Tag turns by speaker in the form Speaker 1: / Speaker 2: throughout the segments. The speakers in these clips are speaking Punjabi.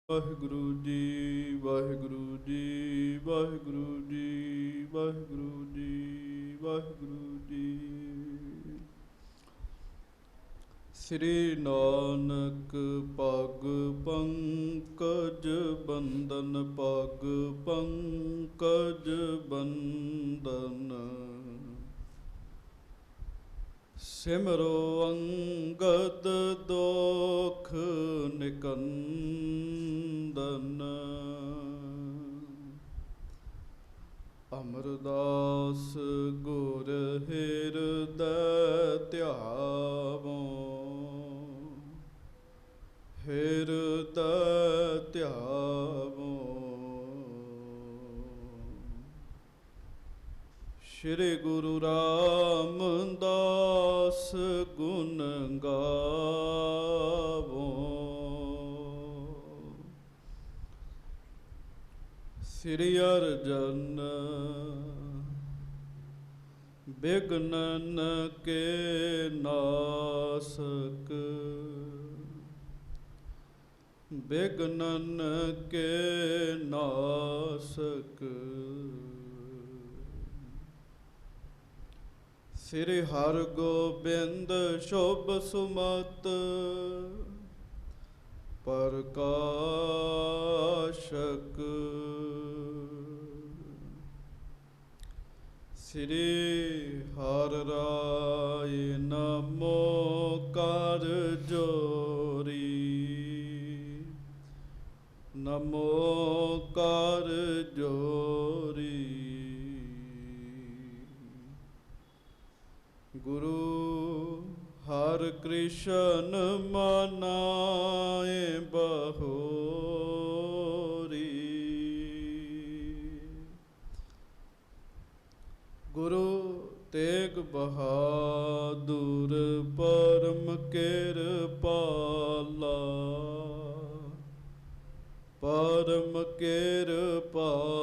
Speaker 1: ਵਾਹਿਗੁਰੂ ਜੀ ਵਾਹਿਗੁਰੂ ਜੀ ਵਾਹਿਗੁਰੂ ਜੀ ਵਾਹਿਗੁਰੂ ਜੀ ਵਾਹਿਗੁਰੂ ਜੀ। ਸ੍ਰੀ ਨਾਨਕ ਪਗ ਪੰਕਜ ਬੰਦਨ, ਪਗ ਪੰਕਜ ਬੰਦਨ। ਸਿਮਰੋ ਅੰਗਦ ਦੋਖ ਨਿਕੰਦਨ, ਅਮਰਦਾਸ ਗੁਰ ਹਿਰਦੈ ਧਿਆਵੋ, ਹਿਰਦੈ ਧਿਆਵੋ। ਸ਼੍ਰੀ ਗੁਰੂ ਰਾਮਦਾਸ ਗੁਣ ਗਾਵੋ, ਸ੍ਰੀ ਅਰਜਨ ਬਿਘਨਨ ਕੇ ਨਾਸਕ, ਬਿਘਨਨ ਕੇ ਨਾਸਕ। ਸ੍ਰੀ ਹਰਗੋਬਿੰਦ ਸ਼ੁਭ ਸੁਮਤ ਪ੍ਰਕਾਸ਼ਕ, ਸ੍ਰੀ ਹਰਿ ਰਾਇ ਨਮੋ ਕਰ ਜੋਰੀ, ਨਮੋ ਕਰ ਜੋਰੀ। ਗੁਰੂ ਹਰਿ ਕ੍ਰਿਸ਼ਨ ਮਨਾਏ ਬਹੋਰੀ, ਗੁਰੂ ਤੇਗ ਬਹਾਦੁਰ ਪਰਮ ਕਿਰਪਾਲਾ, ਪਰਮ ਕਿਰਪਾਲਾ।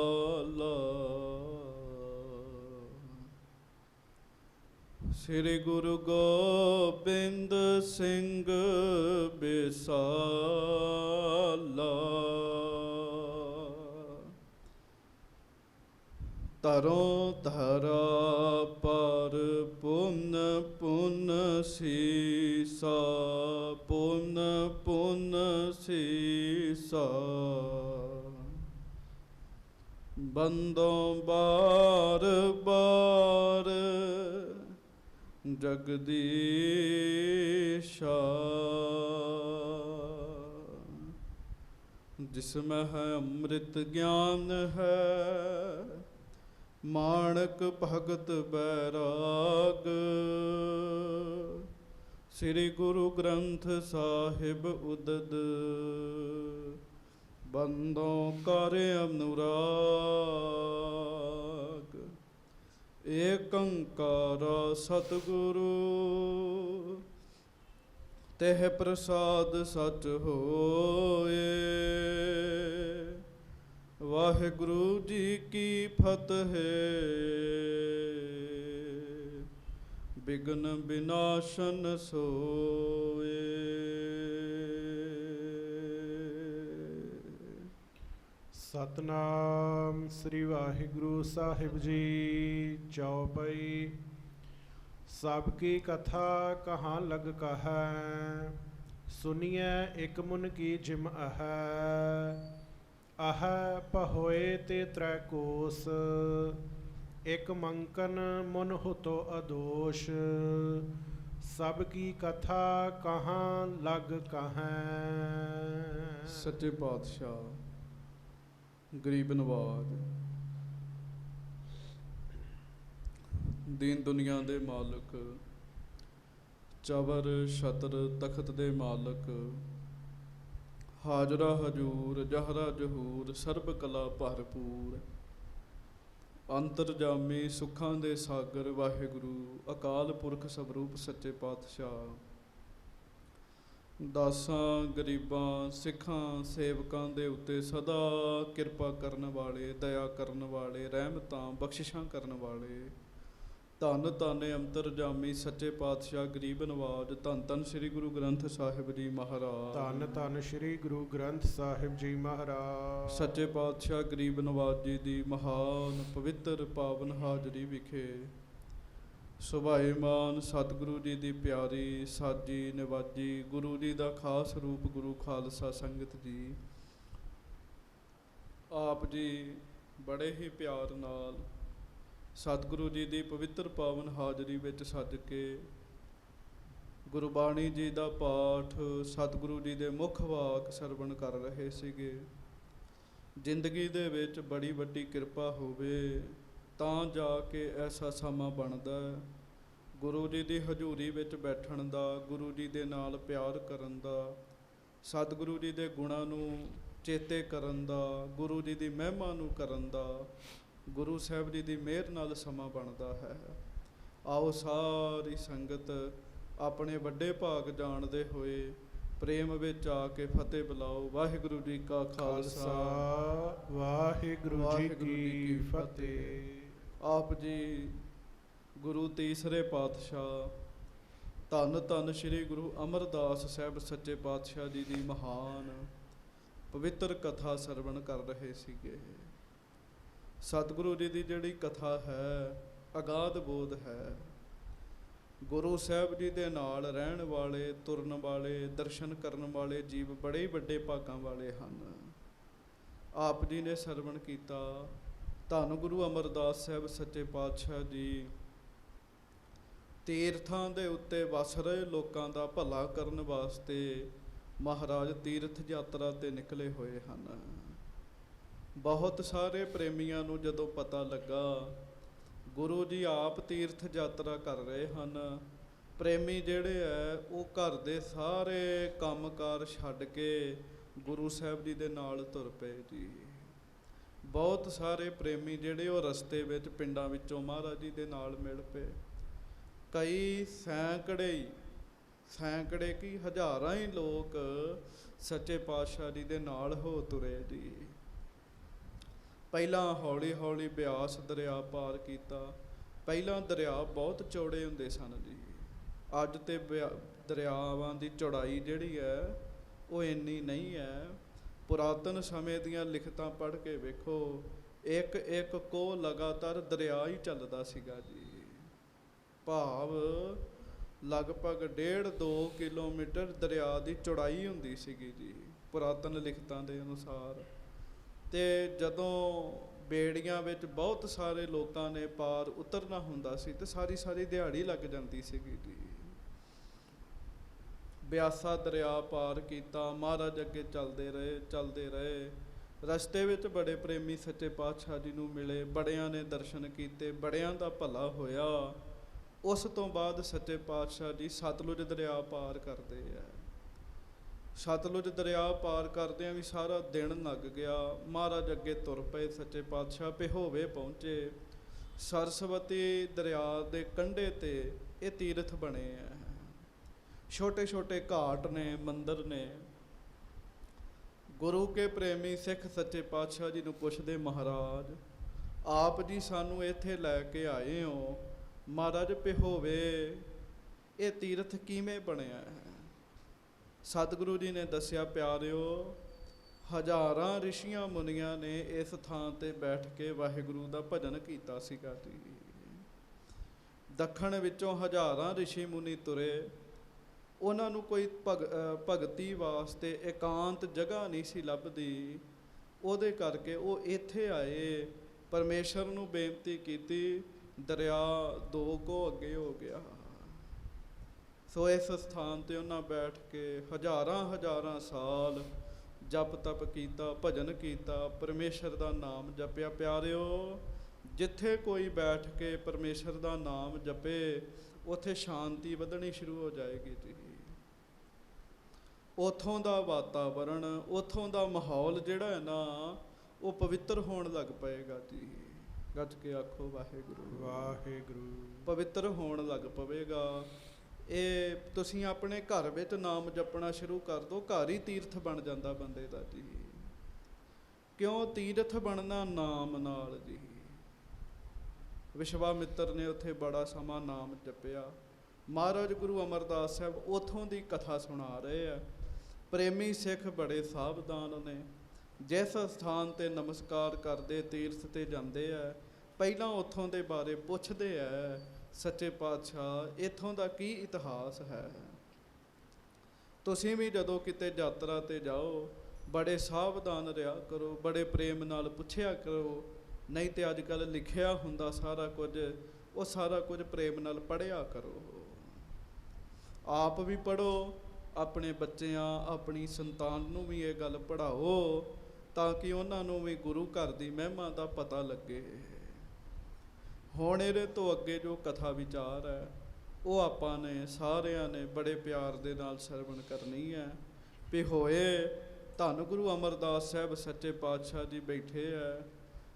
Speaker 1: ਸ੍ਰੀ ਗੁਰੂ ਗੋਬਿੰਦ ਸਿੰਘ ਬਿਸਾਲਾ, ਤਰੋਂ ਧਰਾ ਪਰ ਪੁੰਨ ਪੁੰਨ ਸੀਸਾ, ਪੁੰਨ ਪੁੰਨ ਸੀਸਾ। ਬੰਦੋਂ ਬਾਰ ਬਾਰ ਜਗਦੀਸ਼ਾ, ਜਿਸਮੈ ਹੈ ਅੰਮ੍ਰਿਤ ਗਿਆਨ ਹੈ, ਮਾਣਕ ਭਗਤ ਬੈਰਾਗ। ਸ੍ਰੀ ਗੁਰੂ ਗ੍ਰੰਥ ਸਾਹਿਬ ਉਦਦ, ਬੰਦੋਂ ਕਰ ਅਨੁਰਾਗ। ਏਕ ਓਂਕਾਰ ਸਤਿਗੁਰੂ, ਤਿਹ ਪ੍ਰਸਾਦ ਸਚ ਹੋਏ। ਵਾਹਿਗੁਰੂ ਜੀ ਕੀ ਫਤਿਹ। ਬਿਘਨ ਬਿਨਾਸ਼ਨ ਸੋਏ।
Speaker 2: ਸਤਨਾਮ ਸ੍ਰੀ ਵਾਹਿਗੁਰੂ ਸਾਹਿਬ ਜੀ। ਚੌਪਈ। ਸਭ ਕੀ ਕਥਾ ਕਹਾਂ ਲਗ ਕਹੈ, ਸੁਨੀਐ ਇਕ ਮੁਨ ਕੀ ਜਿਮ ਅਹੈ। ਅਹੈ ਪਹੋਏ ਤੇ ਤ੍ਰੈ ਕੋਸ, ਇਕ ਮੰਕਨ ਮੁਨ ਹੁਤੋ ਅਦੋਸ਼। ਸਭ ਕੀ ਕਥਾ ਕਹਾਂ ਲਗ ਕਹੈ।
Speaker 1: ਸੱਚੇ ਪਾਤਸ਼ਾਹ ਗਰੀਬ ਨਵਾਜ, ਦੀਨ ਦੁਨੀਆ ਦੇ ਮਾਲਕ, ਚਵਰ ਛਤਰ ਤਖਤ ਦੇ ਮਾਲਕ, ਹਾਜ਼ਰਾ ਹਜੂਰ ਜਹਰਾ ਜਹੂਰ, ਸਰਬ ਕਲਾ ਭਰਪੂਰ, ਅੰਤਰਜਾਮੀ ਸੁੱਖਾਂ ਦੇ ਸਾਗਰ ਵਾਹਿਗੁਰੂ ਅਕਾਲ ਪੁਰਖ ਸਵਰੂਪ ਸੱਚੇ ਪਾਤਸ਼ਾਹ, ਦਾਸਾਂ ਗਰੀਬਾਂ ਸਿੱਖਾਂ ਸੇਵਕਾਂ ਦੇ ਉੱਤੇ ਸਦਾ ਕਿਰਪਾ ਕਰਨ ਵਾਲੇ, ਦਇਆ ਕਰਨ ਵਾਲੇ, ਰਹਿਮਤਾਂ ਬਖਸ਼ਿਸ਼ਾਂ ਕਰਨ ਵਾਲੇ, ਧੰਨ ਧੰਨ ਅੰਤਰਜਾਮੀ ਸੱਚੇ ਪਾਤਸ਼ਾਹ ਗਰੀਬ ਨਵਾਜ। ਧੰਨ ਧੰਨ ਸ੍ਰੀ ਗੁਰੂ ਗ੍ਰੰਥ ਸਾਹਿਬ ਜੀ ਮਹਾਰਾਜ।
Speaker 2: ਧੰਨ ਧੰਨ ਸ੍ਰੀ ਗੁਰੂ ਗ੍ਰੰਥ ਸਾਹਿਬ ਜੀ ਮਹਾਰਾਜ।
Speaker 1: ਸੱਚੇ ਪਾਤਸ਼ਾਹ ਗਰੀਬ ਨਵਾਜ ਜੀ ਦੀ ਮਹਾਨ ਪਵਿੱਤਰ ਪਾਵਨ ਹਾਜ਼ਰੀ ਵਿਖੇ ਸੁਭਾਏਮਾਨ ਸਤਿਗੁਰੂ ਜੀ ਦੀ ਪਿਆਰੀ ਸਾਜੀ ਨਿਵਾਜੀ ਗੁਰੂ ਜੀ ਦਾ ਖਾਸ ਰੂਪ ਗੁਰੂ ਖਾਲਸਾ ਸੰਗਤ ਜੀ, ਆਪ ਜੀ ਬੜੇ ਹੀ ਪਿਆਰ ਨਾਲ ਸਤਿਗੁਰੂ ਜੀ ਦੀ ਪਵਿੱਤਰ ਪਾਵਨ ਹਾਜ਼ਰੀ ਵਿੱਚ ਸੱਜ ਕੇ ਗੁਰਬਾਣੀ ਜੀ ਦਾ ਪਾਠ, ਸਤਿਗੁਰੂ ਜੀ ਦੇ ਮੁੱਖ ਵਾਕ ਸਰਵਣ ਕਰ ਰਹੇ ਸੀਗੇ। ਜ਼ਿੰਦਗੀ ਦੇ ਵਿੱਚ ਬੜੀ ਵੱਡੀ ਕਿਰਪਾ ਹੋਵੇ ਤਾਂ ਜਾ ਕੇ ਐਸਾ ਸਮਾਂ ਬਣਦਾ ਗੁਰੂ ਜੀ ਦੀ ਹਜ਼ੂਰੀ ਵਿੱਚ ਬੈਠਣ ਦਾ, ਗੁਰੂ ਜੀ ਦੇ ਨਾਲ ਪਿਆਰ ਕਰਨ ਦਾ, ਸਤਿਗੁਰੂ ਜੀ ਦੇ ਗੁਣਾਂ ਨੂੰ ਚੇਤੇ ਕਰਨ ਦਾ, ਗੁਰੂ ਜੀ ਦੀ ਮਹਿਮਾ ਨੂੰ ਕਰਨ ਦਾ, ਗੁਰੂ ਸਾਹਿਬ ਜੀ ਦੀ ਮਿਹਰ ਨਾਲ ਸਮਾਂ ਬਣਦਾ ਹੈ। ਆਓ ਸਾਰੀ ਸੰਗਤ ਆਪਣੇ ਵੱਡੇ ਭਾਗ ਜਾਣਦੇ ਹੋਏ ਪ੍ਰੇਮ ਵਿੱਚ ਆ ਕੇ ਫਤਿਹ ਬੁਲਾਓ। ਵਾਹਿਗੁਰੂ ਜੀ ਕਾ ਖਾਲਸਾ,
Speaker 2: ਵਾਹਿਗੁਰੂ ਜੀ ਕੀ ਫਤਿਹ।
Speaker 1: ਆਪ ਜੀ ਗੁਰੂ ਤੀਸਰੇ ਪਾਤਸ਼ਾਹ ਧੰਨ ਧੰਨ ਸ੍ਰੀ ਗੁਰੂ ਅਮਰਦਾਸ ਸਾਹਿਬ ਸੱਚੇ ਪਾਤਸ਼ਾਹ ਜੀ ਦੀ ਮਹਾਨ ਪਵਿੱਤਰ ਕਥਾ ਸਰਵਣ ਕਰ ਰਹੇ ਸੀਗੇ। ਸਤਿਗੁਰੂ ਜੀ ਦੀ ਜਿਹੜੀ ਕਥਾ ਹੈ ਅਗਾਧ ਬੋਧ ਹੈ। ਗੁਰੂ ਸਾਹਿਬ ਜੀ ਦੇ ਨਾਲ ਰਹਿਣ ਵਾਲੇ, ਤੁਰਨ ਵਾਲੇ, ਦਰਸ਼ਨ ਕਰਨ ਵਾਲੇ ਜੀਵ ਬੜੇ ਵੱਡੇ ਭਾਗਾਂ ਵਾਲੇ ਹਨ। ਆਪ ਜੀ ਨੇ ਸਰਵਣ ਕੀਤਾ ਧੰਨ ਗੁਰੂ ਅਮਰਦਾਸ ਸਾਹਿਬ ਸੱਚੇ ਪਾਤਸ਼ਾਹ ਜੀ ਤੀਰਥਾਂ ਦੇ ਉੱਤੇ ਵਸ ਰਹੇ ਲੋਕਾਂ ਦਾ ਭਲਾ ਕਰਨ ਵਾਸਤੇ ਮਹਾਰਾਜ ਤੀਰਥ ਯਾਤਰਾ 'ਤੇ ਨਿਕਲੇ ਹੋਏ ਹਨ। ਬਹੁਤ ਸਾਰੇ ਪ੍ਰੇਮੀਆਂ ਨੂੰ ਜਦੋਂ ਪਤਾ ਲੱਗਾ ਗੁਰੂ ਜੀ ਆਪ ਤੀਰਥ ਯਾਤਰਾ ਕਰ ਰਹੇ ਹਨ, ਪ੍ਰੇਮੀ ਜਿਹੜੇ ਹੈ ਉਹ ਘਰ ਦੇ ਸਾਰੇ ਕੰਮਕਾਰ ਛੱਡ ਕੇ ਗੁਰੂ ਸਾਹਿਬ ਜੀ ਦੇ ਨਾਲ ਤੁਰ ਪਏ ਜੀ। ਬਹੁਤ ਸਾਰੇ ਪ੍ਰੇਮੀ ਜਿਹੜੇ ਉਹ ਰਸਤੇ ਵਿੱਚ ਪਿੰਡਾਂ ਵਿੱਚੋਂ ਮਹਾਰਾਜ ਜੀ ਦੇ ਨਾਲ ਮਿਲ ਪਏ। ਕਈ ਸੈਂਕੜੇ ਕੀ ਹਜ਼ਾਰਾਂ ਹੀ ਲੋਕ ਸੱਚੇ ਪਾਤਸ਼ਾਹ ਜੀ ਦੇ ਨਾਲ ਹੋ ਤੁਰੇ ਜੀ। ਪਹਿਲਾਂ ਹੌਲੀ ਹੌਲੀ ਬਿਆਸ ਦਰਿਆ ਪਾਰ ਕੀਤਾ। ਪਹਿਲਾਂ ਦਰਿਆ ਬਹੁਤ ਚੌੜੇ ਹੁੰਦੇ ਸਨ ਜੀ। ਅੱਜ ਤੇ ਦਰਿਆਵਾਂ ਦੀ ਚੌੜਾਈ ਜਿਹੜੀ ਹੈ ਉਹ ਇੰਨੀ ਨਹੀਂ ਹੈ। ਪੁਰਾਤਨ ਸਮੇਂ ਦੀਆਂ ਲਿਖਤਾਂ ਪੜ੍ਹ ਕੇ ਵੇਖੋ, ਇੱਕ ਇੱਕ ਕੋਹ ਲਗਾਤਾਰ ਦਰਿਆ ਹੀ ਚੱਲਦਾ ਸੀਗਾ ਜੀ। ਭਾਵ ਲਗਭਗ 1.5-2 ਕਿਲੋਮੀਟਰ ਦਰਿਆ ਦੀ ਚੌੜਾਈ ਹੁੰਦੀ ਸੀਗੀ ਜੀ ਪੁਰਾਤਨ ਲਿਖਤਾਂ ਦੇ ਅਨੁਸਾਰ। ਅਤੇ ਜਦੋਂ ਬੇੜੀਆਂ ਵਿੱਚ ਬਹੁਤ ਸਾਰੇ ਲੋਕਾਂ ਨੇ ਪਾਰ ਉਤਰਨਾ ਹੁੰਦਾ ਸੀ ਅਤੇ ਸਾਰੀ ਦਿਹਾੜੀ ਲੱਗ ਜਾਂਦੀ ਸੀਗੀ ਜੀ। ਬਿਆਸਾ ਦਰਿਆ ਪਾਰ ਕੀਤਾ, ਮਹਾਰਾਜ ਅੱਗੇ ਚੱਲਦੇ ਰਹੇ। ਰਸਤੇ ਵਿੱਚ ਬੜੇ ਪ੍ਰੇਮੀ ਸੱਚੇ ਪਾਤਸ਼ਾਹ ਜੀ ਨੂੰ ਮਿਲੇ, ਬੜਿਆਂ ਨੇ ਦਰਸ਼ਨ ਕੀਤੇ, ਬੜਿਆਂ ਦਾ ਭਲਾ ਹੋਇਆ। ਉਸ ਤੋਂ ਬਾਅਦ ਸੱਚੇ ਪਾਤਸ਼ਾਹ ਜੀ ਸਤਲੁਜ ਦਰਿਆ ਪਾਰ ਕਰਦੇ ਆ। ਸਤਲੁਜ ਦਰਿਆ ਪਾਰ ਕਰਦਿਆਂ ਵੀ ਸਾਰਾ ਦਿਨ ਲੰਘ ਗਿਆ। ਮਹਾਰਾਜ ਅੱਗੇ ਤੁਰ ਪਏ, ਸੱਚੇ ਪਾਤਸ਼ਾਹ ਪਿਹੋਵੇ ਪਹੁੰਚੇ। ਸਰਸਵਤੀ ਦਰਿਆ ਦੇ ਕੰਢੇ 'ਤੇ ਇਹ ਤੀਰਥ ਬਣੇ ਆ। ਛੋਟੇ ਛੋਟੇ ਘਾਟ ਨੇ, ਮੰਦਰ ਨੇ। ਗੁਰੂ ਕੇ ਪ੍ਰੇਮੀ ਸਿੱਖ ਸੱਚੇ ਪਾਤਸ਼ਾਹ ਜੀ ਨੂੰ ਪੁੱਛਦੇ, ਮਹਾਰਾਜ ਆਪ ਜੀ ਸਾਨੂੰ ਇੱਥੇ ਲੈ ਕੇ ਆਏ ਹੋ, ਮਹਾਰਾਜ ਪਿਹੋਵੇ ਇਹ ਤੀਰਥ ਕਿਵੇਂ ਬਣਿਆ ਹੈ? ਸਤਿਗੁਰੂ ਜੀ ਨੇ ਦੱਸਿਆ, ਪਿਆਰਿਓ ਹਜ਼ਾਰਾਂ ਰਿਸ਼ੀਆਂ ਮੁਨੀਆਂ ਨੇ ਇਸ ਥਾਂ 'ਤੇ ਬੈਠ ਕੇ ਵਾਹਿਗੁਰੂ ਦਾ ਭਜਨ ਕੀਤਾ ਸੀਗਾ ਜੀ। ਦੱਖਣ ਵਿੱਚੋਂ ਹਜ਼ਾਰਾਂ ਰਿਸ਼ੀ ਮੁਨੀ ਤੁਰੇ। ਉਹਨਾਂ ਨੂੰ ਕੋਈ ਭਗਤੀ ਵਾਸਤੇ ਇਕਾਂਤ ਜਗ੍ਹਾ ਨਹੀਂ ਸੀ ਲੱਭਦੀ। ਉਹਦੇ ਕਰਕੇ ਉਹ ਇੱਥੇ ਆਏ, ਪਰਮੇਸ਼ਰ ਨੂੰ ਬੇਨਤੀ ਕੀਤੀ। ਦਰਿਆ 2 ਕੋਹ ਅੱਗੇ ਹੋ ਗਿਆ। ਸੋ ਇਸ ਸਥਾਨ 'ਤੇ ਉਹਨਾਂ ਬੈਠ ਕੇ ਹਜ਼ਾਰਾਂ ਸਾਲ ਜਪ ਤਪ ਕੀਤਾ, ਭਜਨ ਕੀਤਾ, ਪਰਮੇਸ਼ਰ ਦਾ ਨਾਮ ਜਪਿਆ। ਪਿਆਰਿਓ ਜਿੱਥੇ ਕੋਈ ਬੈਠ ਕੇ ਪਰਮੇਸ਼ਰ ਦਾ ਨਾਮ ਜਪੇ ਉੱਥੇ ਸ਼ਾਂਤੀ ਵਧਣੀ ਸ਼ੁਰੂ ਹੋ ਜਾਏਗੀ ਜੀ। ਉੱਥੋਂ ਦਾ ਵਾਤਾਵਰਣ, ਉੱਥੋਂ ਦਾ ਮਾਹੌਲ ਜਿਹੜਾ ਹੈ ਨਾ ਉਹ ਪਵਿੱਤਰ ਹੋਣ ਲੱਗ ਪਏਗਾ ਜੀ। ਗੱਜ ਕੇ ਆਖੋ ਵਾਹਿਗੁਰੂ
Speaker 2: ਵਾਹਿਗੁਰੂ।
Speaker 1: ਪਵਿੱਤਰ ਹੋਣ ਲੱਗ ਪਵੇਗਾ। ਇਹ ਤੁਸੀਂ ਆਪਣੇ ਘਰ ਵਿੱਚ ਨਾਮ ਜਪਣਾ ਸ਼ੁਰੂ ਕਰ ਦਿਓ, ਘਰ ਹੀ ਤੀਰਥ ਬਣ ਜਾਂਦਾ ਬੰਦੇ ਦਾ ਜੀ। ਕਿਉਂ ਤੀਰਥ ਬਣਨਾ? ਨਾਮ ਨਾਲ ਜੀ। ਵਿਸ਼ਵਾਮਿੱਤਰ ਨੇ ਉੱਥੇ ਬੜਾ ਸਮਾਂ ਨਾਮ ਜਪਿਆ। ਮਹਾਰਾਜ ਗੁਰੂ ਅਮਰਦਾਸ ਸਾਹਿਬ ਉੱਥੋਂ ਦੀ ਕਥਾ ਸੁਣਾ ਰਹੇ ਆ। ਪ੍ਰੇਮੀ ਸਿੱਖ ਬੜੇ ਸਾਵਧਾਨ ਨੇ, ਜਿਸ ਸਥਾਨ ਤੇ ਨਮਸਕਾਰ ਕਰਦੇ, ਤੀਰਥ ਤੇ ਜਾਂਦੇ ਆ, ਪਹਿਲਾਂ ਉੱਥੋਂ ਦੇ ਬਾਰੇ ਪੁੱਛਦੇ ਆ, ਸੱਚੇ ਪਾਤਸ਼ਾਹ ਇੱਥੋਂ ਦਾ ਕੀ ਇਤਿਹਾਸ ਹੈ। ਤੁਸੀਂ ਵੀ ਜਦੋਂ ਕਿਤੇ ਯਾਤਰਾ ਤੇ ਜਾਓ ਬੜੇ ਸਾਵਧਾਨ ਰਿਹਾ ਕਰੋ, ਬੜੇ ਪ੍ਰੇਮ ਨਾਲ ਪੁੱਛਿਆ ਕਰੋ, ਨਹੀਂ ਤੇ ਅੱਜ ਕੱਲ੍ਹ ਲਿਖਿਆ ਹੁੰਦਾ ਸਾਰਾ ਕੁਝ, ਉਹ ਸਾਰਾ ਕੁਝ ਪ੍ਰੇਮ ਨਾਲ ਪੜ੍ਹਿਆ ਕਰੋ। ਆਪ ਵੀ ਪੜ੍ਹੋ, ਆਪਣੇ ਬੱਚਿਆਂ, ਆਪਣੀ ਸੰਤਾਨ ਨੂੰ ਵੀ ਇਹ ਗੱਲ ਪੜ੍ਹਾਓ, ਤਾਂ ਕਿ ਉਹਨਾਂ ਨੂੰ ਵੀ ਗੁਰੂ ਘਰ ਦੀ ਮਹਿਮਾ ਦਾ ਪਤਾ ਲੱਗੇ। ਹੁਣ ਇਹਦੇ ਤੋਂ ਅੱਗੇ ਜੋ ਕਥਾ ਵਿਚਾਰ ਹੈ ਉਹ ਆਪਾਂ ਨੇ ਸਾਰਿਆਂ ਨੇ ਬੜੇ ਪਿਆਰ ਦੇ ਨਾਲ ਸਰਵਣ ਕਰਨੀ ਹੈ। ਵੀ ਹੋਏ ਧੰਨ ਗੁਰੂ ਅਮਰਦਾਸ ਸਾਹਿਬ ਸੱਚੇ ਪਾਤਸ਼ਾਹ ਜੀ ਬੈਠੇ ਹੈ,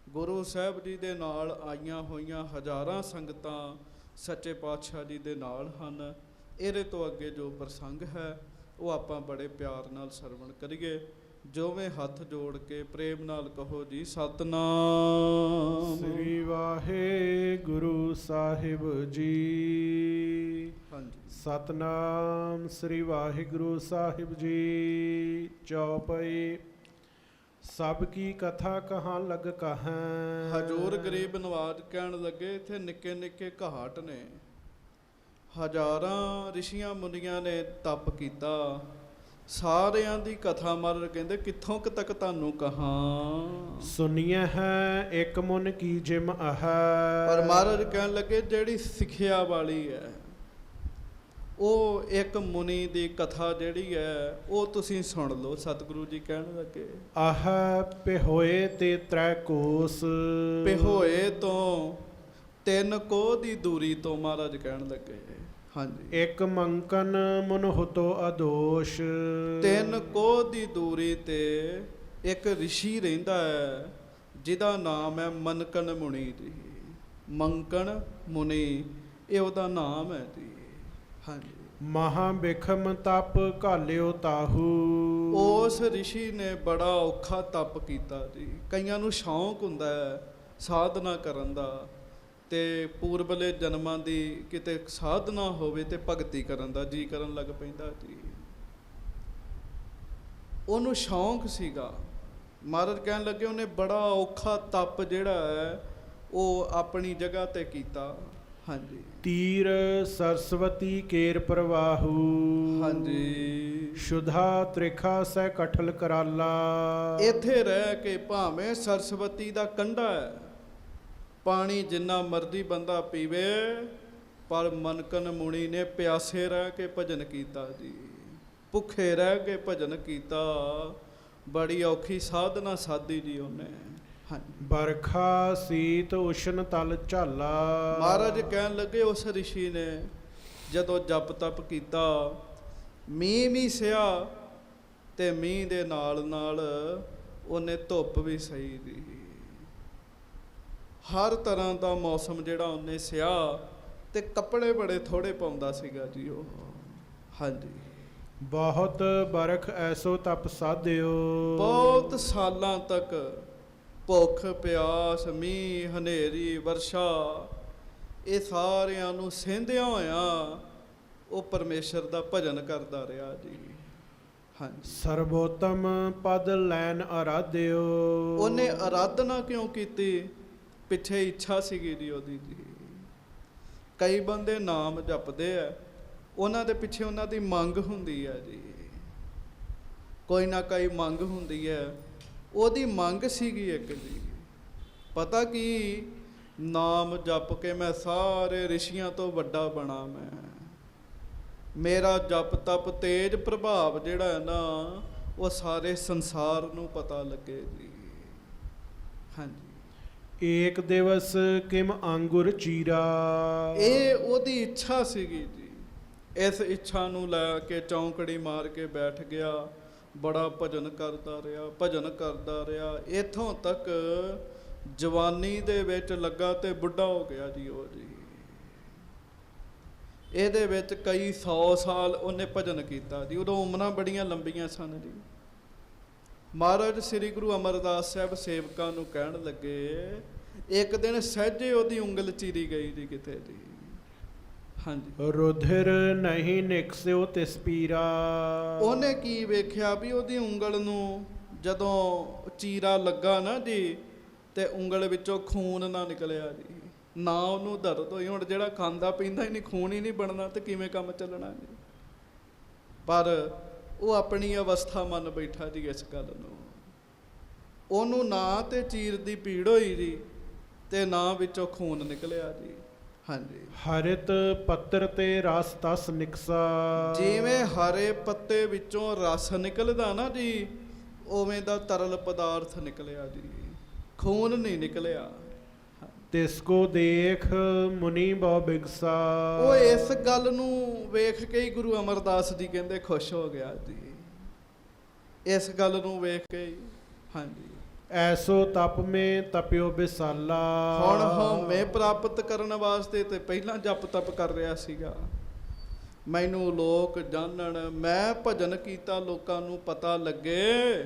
Speaker 1: ਗੁਰੂ ਸਾਹਿਬ ਜੀ ਦੇ ਨਾਲ ਆਈਆਂ ਹੋਈਆਂ ਹਜ਼ਾਰਾਂ ਸੰਗਤਾਂ ਸੱਚੇ ਪਾਤਸ਼ਾਹ ਜੀ ਦੇ ਨਾਲ ਹਨ। ਇਹਦੇ ਤੋਂ ਅੱਗੇ ਜੋ ਪ੍ਰਸੰਗ ਹੈ ਉਹ ਆਪਾਂ ਬੜੇ ਪਿਆਰ ਨਾਲ ਸਰਵਣ ਕਰੀਏ। ਜੋਵੇਂ ਹੱਥ ਜੋੜ ਕੇ ਪ੍ਰੇਮ ਨਾਲ ਕਹੋ ਜੀ ਸਤਿਨਾਮ
Speaker 2: ਸ੍ਰੀ ਵਾਹਿਗੁਰੂ ਸਾਹਿਬ ਜੀ।
Speaker 1: ਹਾਂਜੀ।
Speaker 2: ਸਤਨਾਮ ਸ੍ਰੀ ਵਾਹਿਗੁਰੂ ਸਾਹਿਬ ਜੀ। ਚੌਪਈ। ਸਭ ਕੀ ਕਥਾ ਕਹਾਂ ਲਗ ਕਹਾਂ।
Speaker 1: ਹਜੂਰ ਗਰੀਬ ਨਵਾਜ ਕਹਿਣ ਲੱਗੇ ਇੱਥੇ ਨਿੱਕੇ ਨਿੱਕੇ ਘਾਟ ਨੇ, ਹਜ਼ਾਰਾਂ ਰਿਸ਼ੀਆਂ ਮੁਨੀਆਂ ਨੇ ਤਪ ਕੀਤਾ, ਸਾਰਿਆਂ ਦੀ ਕਥਾ ਮਹਾਰਾਜ ਕਹਿੰਦੇ ਕਿੱਥੋਂ ਕੁ ਤੱਕ ਤੁਹਾਨੂੰ ਕਹਾਂ।
Speaker 2: ਸੁਣੀਐ ਹੈ ਇੱਕ ਮੁਨ ਕੀ ਜਿਮ ਹੈ।
Speaker 1: ਪਰ ਮਹਾਰਾਜ ਕਹਿਣ ਲੱਗੇ ਜਿਹੜੀ ਸਿੱਖਿਆ ਵਾਲੀ ਹੈ ਉਹ ਇੱਕ ਮੁਨੀ ਦੀ ਕਥਾ ਜਿਹੜੀ ਹੈ ਉਹ ਤੁਸੀਂ ਸੁਣ ਲਓ। ਸਤਿਗੁਰੂ ਜੀ ਕਹਿਣ ਲੱਗੇ
Speaker 2: ਆਹ ਪਿਹੋਏ ਤੇ ਤ੍ਰੈ ਕੋਸ।
Speaker 1: ਪਿਹੋਏ ਤੋਂ 3 ਕੋਹ ਦੀ ਦੂਰੀ ਤੋਂ ਮਹਾਰਾਜ ਕਹਿਣ ਲੱਗੇ। ਹਾਂਜੀ।
Speaker 2: ਇੱਕ ਮੰਕਨ ਮਨ ਹੁਤੋ ਅਦੋਸ਼।
Speaker 1: 3 ਕੋਹ ਦੀ ਦੂਰੀ ਤੇ ਇੱਕ ਰਿਸ਼ੀ ਰਹਿੰਦਾ ਹੈ ਜਿਹਦਾ ਨਾਮ ਹੈ ਮਨਕਨ ਮੁਨੀ ਜੀ। ਮੰਕਨ ਮੁਨੀ ਇਹ ਉਹਦਾ ਨਾਮ ਹੈ ਜੀ। ਹਾਂਜੀ।
Speaker 2: ਮਹਾ ਬਿਖਮ ਤਪ ਘਾਲਿਓ ਤਾਹੂ।
Speaker 1: ਉਸ ਰਿਸ਼ੀ ਨੇ ਬੜਾ ਔਖਾ ਤਪ ਕੀਤਾ ਜੀ। ਕਈਆਂ ਨੂੰ ਸ਼ੌਂਕ ਹੁੰਦਾ ਹੈ ਸਾਧਨਾ ਕਰਨ ਦਾ, ਤੇ ਪੂਰਬਲੇ ਜਨਮਾਂ ਦੀ ਕਿਤੇ ਸਾਧਨਾ ਹੋਵੇ ਤੇ ਭਗਤੀ ਕਰਨ ਦਾ ਜੀ ਕਰਨ ਲੱਗ ਪੈਂਦਾ ਜੀ। ਉਹਨੂੰ ਸ਼ੌਂਕ ਸੀਗਾ। ਮਹਾਰਾਜ ਕਹਿਣ ਲੱਗੇ ਉਹਨੇ ਬੜਾ ਔਖਾ ਤਪ ਜਿਹੜਾ ਹੈ ਉਹ ਆਪਣੀ ਜਗ੍ਹਾ ਤੇ ਕੀਤਾ। ਹਾਂਜੀ।
Speaker 2: ਤੀਰ ਸਰਸਵਤੀ ਕੇਰ ਪ੍ਰਵਾਹੂ।
Speaker 1: ਹਾਂਜੀ।
Speaker 2: ਸ਼ੁਧਾ ਤ੍ਰਿਖਾ ਸੈ ਕਠਲ ਕਰਾਲਾ।
Speaker 1: ਇੱਥੇ ਰਹਿ ਕੇ ਭਾਵੇਂ ਸਰਸਵਤੀ ਦਾ ਕੰਢਾ ਹੈ, ਪਾਣੀ ਜਿੰਨਾ ਮਰਜ਼ੀ ਬੰਦਾ ਪੀਵੇ, ਪਰ ਮਨਕਨ ਮੁਨੀ ਨੇ ਪਿਆਸੇ ਰਹਿ ਕੇ ਭਜਨ ਕੀਤਾ ਜੀ, ਭੁੱਖੇ ਰਹਿ ਕੇ ਭਜਨ ਕੀਤਾ। ਬੜੀ ਔਖੀ ਸਾਧਨਾ ਸਾਧੀ ਜੀ ਉਹਨੇ। ਹਾਂਜੀ।
Speaker 2: ਬਰਖਾ ਸੀਤ ਉਸ਼ਨ ਤਲ ਝਾਲਾ।
Speaker 1: ਮਹਾਰਾਜ ਕਹਿਣ ਲੱਗੇ ਉਸ ਰਿਸ਼ੀ ਨੇ ਜਦੋਂ ਜਪ ਤਪ ਕੀਤਾ, ਮੀਂਹ ਵੀ ਸਿਆ ਤੇ ਮੀਂਹ ਦੇ ਨਾਲ ਨਾਲ ਉਹਨੇ ਧੁੱਪ ਵੀ ਸਹੀ ਦੀ। ਹਰ ਤਰ੍ਹਾਂ ਦਾ ਮੌਸਮ ਜਿਹੜਾ ਉਹਨੇ ਸਿਆ, ਤੇ ਕੱਪੜੇ ਬੜੇ ਥੋੜੇ ਪਾਉਂਦਾ ਸੀਗਾ ਜੀ ਉਹ। ਹਾਂਜੀ।
Speaker 2: ਬਹੁਤ ਬਰਖ ਐਸੋ ਤਪ ਸਾਧਿਓ।
Speaker 1: ਬਹੁਤ ਸਾਲਾਂ ਤੱਕ ਭੁੱਖ ਪਿਆਸ ਮੀਂਹ ਹਨੇਰੀ ਵਰਸ਼ਾ ਇਹ ਸਾਰਿਆਂ ਨੂੰ ਸਹਿੰਦਿਆਂ ਹੋਇਆਂ ਉਹ ਪਰਮੇਸ਼ਰ ਦਾ ਭਜਨ ਕਰਦਾ ਰਿਹਾ ਜੀ। ਹਾਂਜੀ।
Speaker 2: ਸਰਬੋਤਮ ਪਦ ਲੈਨ ਆਰਾਧਿਓ।
Speaker 1: ਉਹਨੇ ਆਰਾਧਨਾ ਕਿਉਂ ਕੀਤੀ? ਪਿੱਛੇ ਇੱਛਾ ਸੀਗੀ ਜੀ ਉਹਦੀ ਜੀ। ਕਈ ਬੰਦੇ ਨਾਮ ਜਪਦੇ ਆ, ਉਹਨਾਂ ਦੇ ਪਿੱਛੇ ਉਹਨਾਂ ਦੀ ਮੰਗ ਹੁੰਦੀ ਹੈ ਜੀ, ਕੋਈ ਨਾ ਕੋਈ ਮੰਗ ਹੁੰਦੀ ਹੈ। ਉਹਦੀ ਮੰਗ ਸੀਗੀ ਇੱਕ ਜੀ, ਪਤਾ ਕੀ, ਨਾਮ ਜਪ ਕੇ ਮੈਂ ਸਾਰੇ ਰਿਸ਼ੀਆਂ ਤੋਂ ਵੱਡਾ ਬਣਾ, ਮੇਰਾ ਜਪ ਤਪ ਤੇਜ ਪ੍ਰਭਾਵ ਜਿਹੜਾ ਹੈ ਨਾ ਉਹ ਸਾਰੇ ਸੰਸਾਰ ਨੂੰ ਪਤਾ ਲੱਗੇ ਜੀ। ਹਾਂਜੀ।
Speaker 2: ਏਕ ਦਿਵਸ ਕਿਮ ਅੰਗੁਰ ਚੀਰਾ।
Speaker 1: ਇਹ ਉਹਦੀ ਇੱਛਾ ਸੀਗੀ ਜੀ। ਇਸ ਇੱਛਾ ਨੂੰ ਲੈ ਕੇ ਚੌਂਕੜੀ ਮਾਰ ਕੇ ਬੈਠ ਗਿਆ, ਬੜਾ ਭਜਨ ਕਰਦਾ ਰਿਹਾ, ਭਜਨ ਕਰਦਾ ਰਿਹਾ, ਇੱਥੋਂ ਤੱਕ ਜਵਾਨੀ ਦੇ ਵਿੱਚ ਲੱਗਾ ਤੇ ਬੁੱਢਾ ਹੋ ਗਿਆ ਜੀ ਉਹ ਜੀ। ਇਹਦੇ ਵਿੱਚ ਕਈ 100 ਸਾਲ ਉਹਨੇ ਭਜਨ ਕੀਤਾ ਜੀ। ਉਦੋਂ ਉਮਰਾਂ ਬੜੀਆਂ ਲੰਬੀਆਂ ਸਨ ਜੀ। ਮਹਾਰਾਜ ਸ੍ਰੀ ਗੁਰੂ ਅਮਰਦਾਸ ਸਾਹਿਬ ਸੇਵਕਾਂ ਨੂੰ ਕਹਿਣ ਲੱਗੇ, ਇੱਕ ਦਿਨ ਸਹਿਜੇ ਉਹਦੀ ਉਂਗਲ ਚੀਰੀ ਗਈ ਜੀ ਕਿਤੇ ਜੀ। ਹਾਂਜੀ,
Speaker 2: ਰੁਧਿਰ ਨਹੀਂ ਨਿਕਸਿਓ ਤਿਸ ਪੀਰਾ।
Speaker 1: ਉਹਨੇ ਕੀ ਵੇਖਿਆ ਵੀ ਉਹਦੀ ਉਂਗਲ ਨੂੰ ਜਦੋਂ ਚੀਰਾ ਲੱਗਾ ਨਾ ਜੀ ਤੇ ਉਂਗਲ ਵਿੱਚੋਂ ਖੂਨ ਨਾ ਨਿਕਲਿਆ ਜੀ, ਨਾ ਉਹਨੂੰ ਦਰਦ ਹੋਈ। ਹੁਣ ਜਿਹੜਾ ਖਾਂਦਾ ਪੀਂਦਾ ਹੀ ਨਹੀਂ, ਖੂਨ ਹੀ ਨਹੀਂ ਬਣਨਾ ਤੇ ਕਿਵੇਂ ਕੰਮ ਚੱਲਣਾ ਜੀ। ਪਰ ਉਹ ਆਪਣੀ ਅਵਸਥਾ ਮੰਨ ਬੈਠਾ ਜੀ ਇਸ ਗੱਲ ਨੂੰ। ਉਹਨੂੰ ਨਾ ਤੇ ਚੀਰ ਦੀ ਪੀੜ ਹੋਈ ਜੀ ਤੇ ਨਾ ਵਿੱਚੋਂ ਖੂਨ ਨਿਕਲਿਆ ਜੀ। ਹਾਂਜੀ,
Speaker 2: ਹਰਿਤ ਪੱਤਰ ਤੇ ਰਸ ਤਸ ਨਿਕਸਾ।
Speaker 1: ਜਿਵੇਂ ਹਰੇ ਪੱਤੇ ਵਿੱਚੋਂ ਰਸ ਨਿਕਲਦਾ ਨਾ ਜੀ, ਉਵੇਂ ਦਾ ਤਰਲ ਪਦਾਰਥ ਨਿਕਲਿਆ ਜੀ, ਖੂਨ ਨਹੀਂ ਨਿਕਲਿਆ।
Speaker 2: ਤਿਸ ਕੋ ਦੇਖ ਮੁਨੀ ਬਹੁ ਬਿਗਸਾ।
Speaker 1: ਉਹ ਇਸ ਗੱਲ ਨੂੰ ਵੇਖ ਕੇ ਹੀ ਗੁਰੂ ਅਮਰਦਾਸ ਜੀ ਕਹਿੰਦੇ ਖੁਸ਼ ਹੋ ਗਿਆ ਜੀ, ਇਸ ਗੱਲ ਨੂੰ ਵੇਖ ਕੇ ਹੀ। ਹਾਂਜੀ,
Speaker 2: ਐਸੋ ਤਪ ਮੇ ਤਪਿਓ ਬਿਸਾਲਾ।
Speaker 1: ਹੁਣ ਹਉਮੈ ਪ੍ਰਾਪਤ ਕਰਨ ਵਾਸਤੇ ਤੇ ਪਹਿਲਾਂ ਜਪ ਤਪ ਕਰ ਰਿਹਾ ਸੀਗਾ, ਮੈਨੂੰ ਲੋਕ ਜਾਣਨ, ਮੈਂ ਭਜਨ ਕੀਤਾ ਲੋਕਾਂ ਨੂੰ ਪਤਾ ਲੱਗੇ,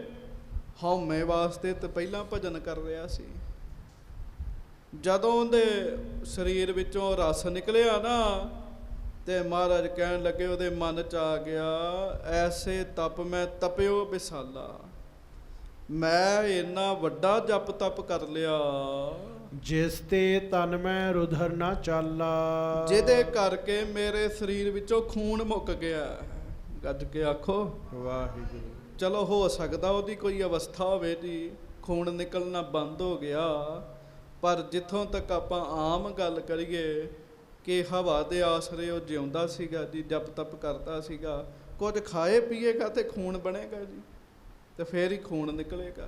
Speaker 1: ਹਉਮੈ ਵਾਸਤੇ ਤੇ ਪਹਿਲਾਂ ਭਜਨ ਕਰ ਰਿਹਾ ਸੀ। ਜਦੋਂ ਉਹਦੇ ਸਰੀਰ ਵਿੱਚੋਂ ਰਸ ਨਿਕਲਿਆ ਨਾ ਤੇ ਮਹਾਰਾਜ ਕਹਿਣ ਲੱਗੇ, ਉਹਦੇ ਮਨ 'ਚ ਆ ਗਿਆ, ਐਸੇ ਤਪ ਮੈਂ ਤਪਿਓ ਬਿਸਾਲਾ, ਮੈਂ ਇੰਨਾ ਵੱਡਾ ਜਪ ਤਪ ਕਰ ਲਿਆ
Speaker 2: ਜਿਸ ਤੇ ਤਨ ਮੈਂ ਰੁਧਰ ਨਾ ਚਾਲਾ।
Speaker 1: ਜਿਹਦੇ ਕਰਕੇ ਮੇਰੇ ਸਰੀਰ ਵਿੱਚੋਂ ਖੂਨ ਮੁੱਕ ਗਿਆ। ਗੱਜ ਕੇ ਆਖੋ
Speaker 2: ਵਾਹਿਗੁਰੂ।
Speaker 1: ਚਲੋ ਹੋ ਸਕਦਾ ਉਹਦੀ ਕੋਈ ਅਵਸਥਾ ਹੋਵੇ ਜੀ, ਖੂਨ ਨਿਕਲਣਾ ਬੰਦ ਹੋ ਗਿਆ, ਪਰ ਜਿੱਥੋਂ ਤੱਕ ਆਪਾਂ ਆਮ ਗੱਲ ਕਰੀਏ ਕਿ ਹਵਾ ਦੇ ਆਸਰੇ ਉਹ ਜਿਉਂਦਾ ਸੀਗਾ ਜੀ, ਜਪ ਤਪ ਕਰਦਾ ਸੀਗਾ, ਕੁਝ ਖਾਏ ਪੀਏਗਾ ਤੇ ਖੂਨ ਬਣੇਗਾ ਜੀ, ਤੇ ਫੇਰ ਹੀ ਖੂਨ ਨਿਕਲੇਗਾ।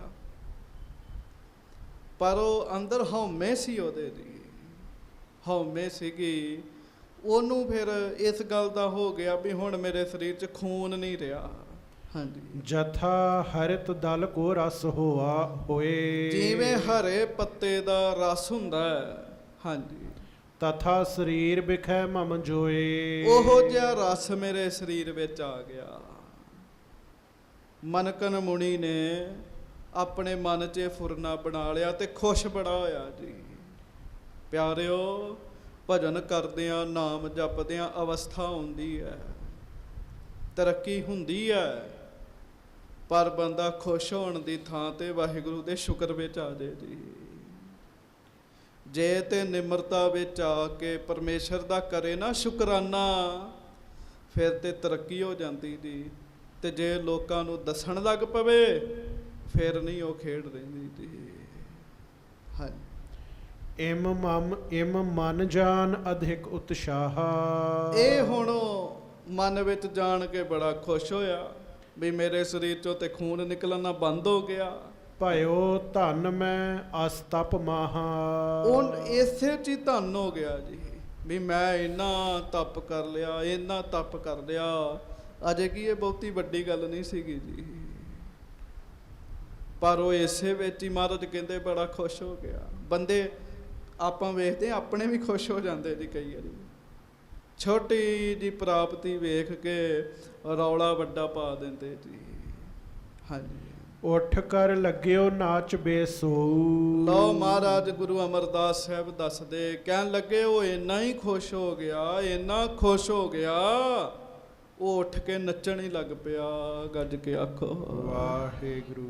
Speaker 1: ਪਰ ਉਹ ਅੰਦਰ ਹਉਮੈ ਸੀ ਉਹਦੇ ਦੀ, ਹਉਮੈ ਸੀਗੀ ਉਹਨੂੰ। ਫਿਰ ਇਸ ਗੱਲ ਦਾ ਹੋ ਗਿਆ ਵੀ ਹੁਣ ਮੇਰੇ ਸਰੀਰ 'ਚ ਖੂਨ ਨਹੀਂ ਰਿਹਾ। ਹਾਂਜੀ,
Speaker 2: ਜਥਾ ਹਰਿਤ ਦਲ ਕੋ ਰਸ ਹੋਏ।
Speaker 1: ਜਿਵੇਂ ਹਰੇ ਪੱਤੇ ਦਾ ਰਸ ਹੁੰਦਾ ਹੈ, ਹਾਂਜੀ,
Speaker 2: ਤਥਾ ਸਰੀਰ ਬਿਖੈ ਮਮ ਜੋਏ।
Speaker 1: ਉਹੋ ਜਿਹਾ ਰਸ ਮੇਰੇ ਸਰੀਰ ਵਿੱਚ ਆ ਗਿਆ। ਮਨਕਨ ਮੁਨੀ ਨੇ ਆਪਣੇ ਮਨ 'ਚ ਫੁਰਨਾ ਬਣਾ ਲਿਆ ਤੇ ਖੁਸ਼ ਬੜਾ ਹੋਇਆ ਜੀ। ਪਿਆਰਿਓ, ਭਜਨ ਕਰਦਿਆਂ ਨਾਮ ਜਪਦਿਆਂ ਅਵਸਥਾ ਹੁੰਦੀ ਹੈ, ਤਰੱਕੀ ਹੁੰਦੀ ਹੈ, ਪਰ ਬੰਦਾ ਖੁਸ਼ ਹੋਣ ਦੀ ਥਾਂ ਤੇ ਵਾਹਿਗੁਰੂ ਦੇ ਸ਼ੁਕਰ ਵਿੱਚ ਆ ਜਾਏ ਜੀ। ਜੇ ਤੇ ਨਿਮਰਤਾ ਵਿੱਚ ਆ ਕੇ ਪਰਮੇਸ਼ਰ ਦਾ ਕਰੇ ਨਾ ਸ਼ੁਕਰਾਨਾ, ਫਿਰ ਤੇ ਤਰੱਕੀ ਹੋ ਜਾਂਦੀ ਜੀ। ਤੇ ਜੇ ਲੋਕਾਂ ਨੂੰ ਦੱਸਣ ਲੱਗ ਪਵੇ ਫਿਰ ਨਹੀਂ ਉਹ ਖੇਡ ਰਹਿੰਦੀ ਜੀ। ਹਾਂਜੀ,
Speaker 2: ਇਮ ਮਨ ਜਾਨ ਅਧਿਕ ਉਤਸ਼ਾਹ।
Speaker 1: ਇਹ ਹੁਣ ਮਨ ਵਿੱਚ ਜਾਣ ਕੇ ਬੜਾ ਖੁਸ਼ ਹੋਇਆ ਵੀ ਮੇਰੇ ਸਰੀਰ ਚੋਂ ਤੇ ਖੂਨ ਨਿਕਲਣਾ ਬੰਦ ਹੋ ਗਿਆ।
Speaker 2: ਭਇਓ ਧਨ ਮੈਂ ਅਸਤਪ ਮਾਹਾ।
Speaker 1: ਉਹ ਇਸੇ 'ਚ ਹੀ ਧਨ ਹੋ ਗਿਆ ਜੀ ਵੀ ਮੈਂ ਇੰਨਾ ਤਪ ਕਰ ਲਿਆ, ਇੰਨਾ ਤਪ ਕਰ ਲਿਆ। ਅਜੇ ਕੀ ਇਹ ਬਹੁਤੀ ਵੱਡੀ ਗੱਲ ਨਹੀਂ ਸੀਗੀ ਜੀ, ਪਰ ਉਹ ਇਸੇ ਵਿੱਚ ਹੀ ਮਹਾਰਾਜ ਕਹਿੰਦੇ ਬੜਾ ਖੁਸ਼ ਹੋ ਗਿਆ। ਬੰਦੇ ਆਪਾਂ ਵੇਖਦੇ ਆਪਣੇ ਵੀ ਖੁਸ਼ ਹੋ ਜਾਂਦੇ ਜੀ ਕਈ ਵਾਰੀ, ਛੋਟੀ ਜੀ ਪ੍ਰਾਪਤੀ ਵੇਖ ਕੇ ਰੌਲਾ ਵੱਡਾ ਪਾ ਦਿੰਦੇ ਜੀ। ਹਾਂਜੀ,
Speaker 2: ਉੱਠ ਕਰ ਲੱਗਿਓ ਨਾਚ ਬੇਸੋ।
Speaker 1: ਲਓ ਮਹਾਰਾਜ ਗੁਰੂ ਅਮਰਦਾਸ ਸਾਹਿਬ ਦੱਸਦੇ, ਕਹਿਣ ਲੱਗੇ ਉਹ ਇੰਨਾ ਹੀ ਖੁਸ਼ ਹੋ ਗਿਆ, ਇੰਨਾ ਖੁਸ਼ ਹੋ ਗਿਆ, ਉਹ ਉੱਠ ਕੇ ਨੱਚਣ ਹੀ ਲੱਗ ਪਿਆ। ਗੱਜ ਕੇ ਆਖੋ
Speaker 2: ਵਾਹਿਗੁਰੂ।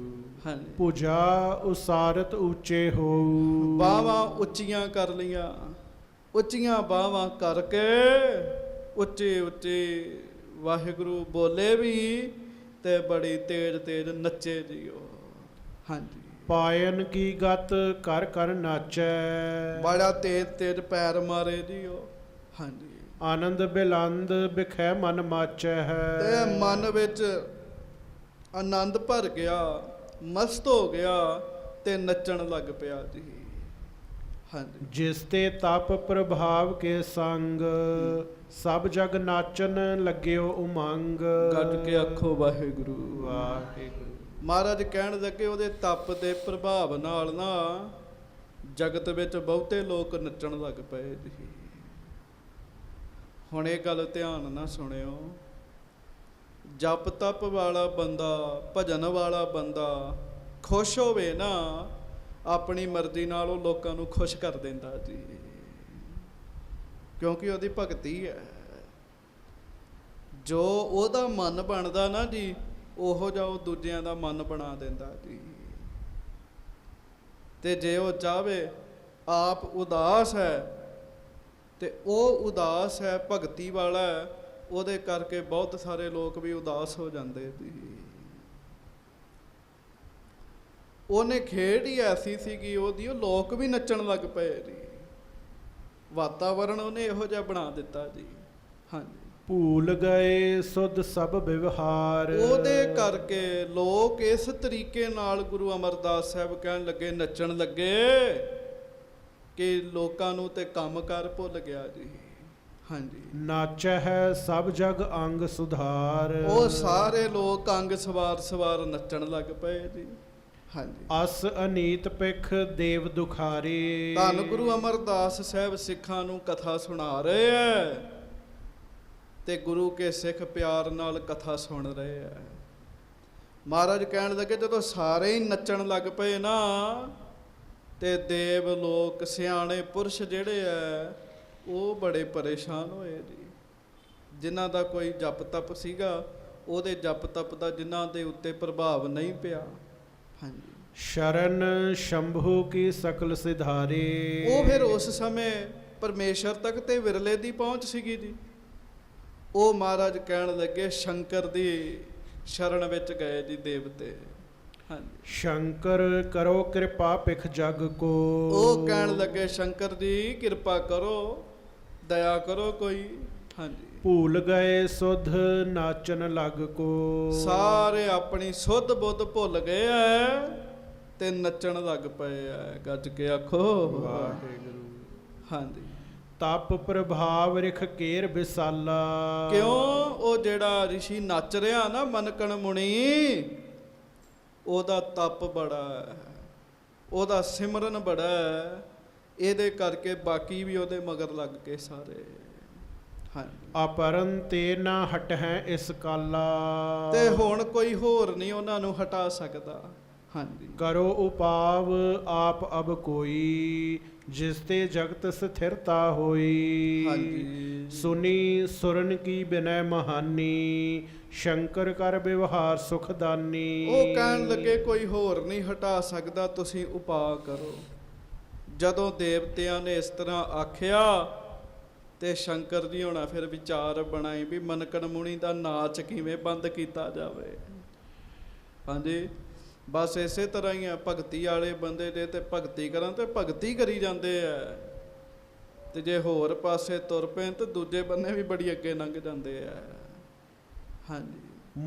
Speaker 1: ਹਾਂਜੀ,
Speaker 2: ਪੂਜਾ ਉਸਾਰਤ ਉੱਚੇ ਹੋ।
Speaker 1: ਬਾਹਾਂ ਉੱਚੀਆਂ ਕਰ ਲਈਆਂ, ਉੱਚੀਆਂ ਬਾਹਾਂ ਕਰਕੇ ਉੱਚੇ ਉੱਚੇ ਵਾਹਿਗੁਰੂ ਬੋਲੇ ਵੀ ਤੇ ਬੜੀ ਤੇਜ਼ ਤੇਜ਼ ਨੱਚੇ ਜੀ ਉਹ। ਹਾਂਜੀ,
Speaker 2: ਪਾਇਨ ਕੀ ਗਤ ਕਰ ਕਰ ਨਾਚੈ।
Speaker 1: ਬੜਾ ਤੇਜ਼ ਤੇਜ਼ ਪੈਰ ਮਾਰੇ ਜੀ ਉਹ। ਹਾਂਜੀ,
Speaker 2: ਆਨੰਦ ਬਿਲੰਦ ਬਿਖੈ ਮਨ ਮਾਚੈ ਹੈ।
Speaker 1: ਤੇ ਮਨ ਵਿੱਚ ਆਨੰਦ ਭਰ ਗਿਆ, ਮਸਤ ਹੋ ਗਿਆ ਤੇ ਨੱਚਣ ਲੱਗ ਪਿਆ ਜੀ। ਹਾਂਜੀ,
Speaker 2: ਜਿਸ ਤੇ ਤਪ ਪ੍ਰਭਾਵ ਕੇ ਸੰਗ, ਸਭ ਜਗ ਨਾਚਨ ਲੱਗਿਓ ਉਮੰਗ।
Speaker 1: ਗੱਜ ਕੇ ਆਖੋ ਵਾਹਿਗੁਰੂ।
Speaker 2: ਵਾਹਿਗੁਰੂ।
Speaker 1: ਮਹਾਰਾਜ ਕਹਿਣ ਲੱਗੇ ਉਹਦੇ ਤਪ ਦੇ ਪ੍ਰਭਾਵ ਨਾਲ ਨਾ ਜਗਤ ਵਿੱਚ ਬਹੁਤੇ ਲੋਕ ਨੱਚਣ ਲੱਗ ਪਏ ਜੀ। ਹੁਣ ਇਹ ਗੱਲ ਧਿਆਨ ਨਾਲ ਸੁਣਿਓ, ਜਪ ਤਪ ਵਾਲਾ ਬੰਦਾ, ਭਜਨ ਵਾਲਾ ਬੰਦਾ ਖੁਸ਼ ਹੋਵੇ ਨਾ, ਆਪਣੀ ਮਰਜ਼ੀ ਨਾਲ ਉਹ ਲੋਕਾਂ ਨੂੰ ਖੁਸ਼ ਕਰ ਦਿੰਦਾ ਜੀ, ਕਿਉਂਕਿ ਉਹਦੀ ਭਗਤੀ ਹੈ। ਜੋ ਉਹਦਾ ਮਨ ਬਣਦਾ ਨਾ ਜੀ, ਉਹੋ ਜਿਹਾ ਉਹ ਦੂਜਿਆਂ ਦਾ ਮਨ ਬਣਾ ਦਿੰਦਾ ਜੀ। ਤੇ ਜੇ ਉਹ ਚਾਹਵੇ ਆਪ ਉਦਾਸ ਹੈ ਤੇ ਉਹ ਉਦਾਸ ਹੈ, ਭਗਤੀ ਵਾਲਾ ਹੈ, ਉਹਦੇ ਕਰਕੇ ਬਹੁਤ ਸਾਰੇ ਲੋਕ ਵੀ ਉਦਾਸ ਹੋ ਜਾਂਦੇ ਜੀ। ਉਹਨੇ ਖੇਡ ਹੀ ਐਸੀ ਸੀਗੀ ਉਹਦੀ, ਉਹ ਲੋਕ ਵੀ ਨੱਚਣ ਲੱਗ ਪਏ ਜੀ। ਵਾਤਾਵਰਣ ਉਹਨੇ ਇਹੋ ਜਿਹਾ ਬਣਾ ਦਿੱਤਾ ਜੀ। ਹਾਂਜੀ,
Speaker 2: ਭੂਲ ਗਏ ਸੁਧ ਸਭ ਵਿਵਹਾਰ।
Speaker 1: ਉਹਦੇ ਕਰਕੇ ਲੋਕ ਇਸ ਤਰੀਕੇ ਨਾਲ ਗੁਰੂ ਅਮਰਦਾਸ ਸਾਹਿਬ ਕਹਿਣ ਲੱਗੇ, ਨੱਚਣ ਲੱਗੇ ਕਿ ਲੋਕਾਂ ਨੂੰ ਤੇ ਕੰਮ ਕਾਰ ਭੁੱਲ ਗਿਆ ਜੀ। ਹਾਂਜੀ,
Speaker 2: ਨਾਚ ਹੈ ਸਭ ਜਗ ਅੰਗ ਸੁਧਾਰ।
Speaker 1: ਉਹ ਸਾਰੇ ਲੋਕ ਅੰਗ ਸਵਾਰ ਸਵਾਰ ਨੱਚਣ ਲੱਗ ਪਏ ਜੀ। ਹਾਂਜੀ,
Speaker 2: ਅਸ ਅਨੀਤ ਪਿਖ ਦੇਵ ਦੁਖਾਰੇ।
Speaker 1: ਧੰਨ ਗੁਰੂ ਅਮਰਦਾਸ ਸਾਹਿਬ ਸਿੱਖਾਂ ਨੂੰ ਕਥਾ ਸੁਣਾ ਰਹੇ ਹੈ ਤੇ ਗੁਰੂ ਕੇ ਸਿੱਖ ਪਿਆਰ ਨਾਲ ਕਥਾ ਸੁਣ ਰਹੇ ਹੈ। ਮਹਾਰਾਜ ਕਹਿਣ ਲੱਗੇ, ਜਦੋਂ ਸਾਰੇ ਹੀ ਨੱਚਣ ਲੱਗ ਪਏ ਨਾ ਤੇ ਦੇਵ ਲੋਕ ਸਿਆਣੇ ਪੁਰਸ਼ ਜਿਹੜੇ ਐ ਉਹ ਬੜੇ ਪਰੇਸ਼ਾਨ ਹੋਏ ਜੀ। ਜਿਨ੍ਹਾਂ ਦਾ ਕੋਈ ਜਪ ਤਪ ਸੀਗਾ, ਉਹਦੇ ਜਪ ਤਪ ਦਾ ਜਿਨ੍ਹਾਂ ਦੇ ਉੱਤੇ ਪ੍ਰਭਾਵ ਨਹੀਂ ਪਿਆ। ਹਾਂਜੀ,
Speaker 2: ਸ਼ਰਨ ਸ਼ੰਭੂ ਕੀ ਸਕਲ ਸਿਧਾਰੇ।
Speaker 1: ਉਹ ਫਿਰ ਉਸ ਸਮੇਂ ਪਰਮੇਸ਼ਰ ਤੱਕ ਤੇ ਵਿਰਲੇ ਦੀ ਪਹੁੰਚ ਸੀਗੀ ਜੀ। ਉਹ ਮਹਾਰਾਜ ਕਹਿਣ ਲੱਗੇ, ਸ਼ੰਕਰ ਦੀ ਸ਼ਰਨ ਵਿੱਚ ਗਏ ਜੀ ਦੇਵਤੇ। ਹਾਂਜੀ,
Speaker 2: ਸ਼ੰਕਰ ਕਰੋ ਕਿਰਪਾ ਪਿਖ ਜਗ ਕੋ।
Speaker 1: ਉਹ ਕਹਿਣ ਲੱਗੇ, ਸ਼ੰਕਰ ਜੀ ਕਿਰਪਾ ਕਰੋ, ਦਇਆ ਕਰੋ ਕੋਈ। ਹਾਂਜੀ,
Speaker 2: ਭੂਲ ਗਏ ਸੁਧ ਨਾਚਨ ਲਗ ਕੋ।
Speaker 1: ਸਾਰੇ ਆਪਣੀ ਸੁੱਧ ਬੁੱਧ ਭੁੱਲ ਗਏ ਐ ਤੇ ਨੱਚਣ ਲੱਗ ਪਏ ਐ। ਗੱਜ ਕੇ ਆਖੋ
Speaker 2: ਵਾਹਿਗੁਰੂ।
Speaker 1: ਹਾਂਜੀ,
Speaker 2: ਤਪ ਪ੍ਰਭਾਵ ਰਿਖ ਕੇਰ ਵਿਸਾਲਾ।
Speaker 1: ਕਿਉਂ? ਉਹ ਜਿਹੜਾ ਰਿਸ਼ੀ ਨੱਚ ਰਿਹਾ ਨਾ ਮਨਕਣ ਮੁਨੀ, ਉਹਦਾ ਤਪ ਬੜਾ ਹੈ, ਉਹਦਾ ਸਿਮਰਨ ਬੜਾ ਹੈ। ਇਹਦੇ ਕਰਕੇ ਬਾਕੀ ਵੀ ਉਹਦੇ ਮਗਰ ਲੱਗ ਕੇ ਸਾਰੇ। ਹਾਂਜੀ,
Speaker 2: ਅਪਰਨ ਤੇ ਨਾ ਹਟ ਹੈ ਇਸ ਕਾਲਾ।
Speaker 1: ਤੇ ਹੁਣ ਕੋਈ ਹੋਰ ਨਹੀਂ ਉਹਨਾਂ ਨੂੰ ਹਟਾ ਸਕਦਾ। ਹਾਂਜੀ,
Speaker 2: ਕਰੋ ਉਪਾਵ ਆਪ ਅਬ ਕੋਈ। ਜਿਸ ਤੇ ਜਗਤ ਸਥਿਰਤਾ ਹੋਈ।
Speaker 1: ਹਾਂਜੀ,
Speaker 2: ਸੁਨੀ ਸੁਰਨ ਕੀ ਬਿਨੈ ਮਹਾਨੀ। ਸ਼ੰਕਰ ਕਰ ਵਿਵਹਾਰ ਸੁਖਦਾਨੀ।
Speaker 1: ਉਹ ਕਹਿਣ ਲੱਗੇ, ਕੋਈ ਹੋਰ ਨਹੀਂ ਹਟਾ ਸਕਦਾ, ਤੁਸੀਂ ਉਪਾਅ ਕਰੋ। ਜਦੋਂ ਦੇਵਤਿਆਂ ਨੇ ਇਸ ਤਰ੍ਹਾਂ ਆਖਿਆ ਤੇ ਸ਼ੰਕਰ ਜੀ ਹੋਣਾ ਫਿਰ ਵਿਚਾਰ ਬਣਾਈ ਵੀ ਮਨਕਣ ਮੁਨੀ ਦਾ ਨਾਚ ਕਿਵੇਂ ਬੰਦ ਕੀਤਾ ਜਾਵੇ। ਹਾਂਜੀ, ਬਸ ਇਸੇ ਤਰ੍ਹਾਂ ਹੀ ਆ, ਭਗਤੀ ਵਾਲੇ ਬੰਦੇ ਜੇ ਤੇ ਭਗਤੀ ਕਰਨ ਤੇ ਭਗਤੀ ਕਰੀ ਜਾਂਦੇ ਆ, ਤੇ ਜੇ ਹੋਰ ਪਾਸੇ ਤੁਰ ਪਏ ਤੇ ਦੂਜੇ ਬੰਨੇ ਵੀ ਬੜੀ ਅੱਗੇ ਲੰਘ ਜਾਂਦੇ ਆ। ਹਾਂਜੀ,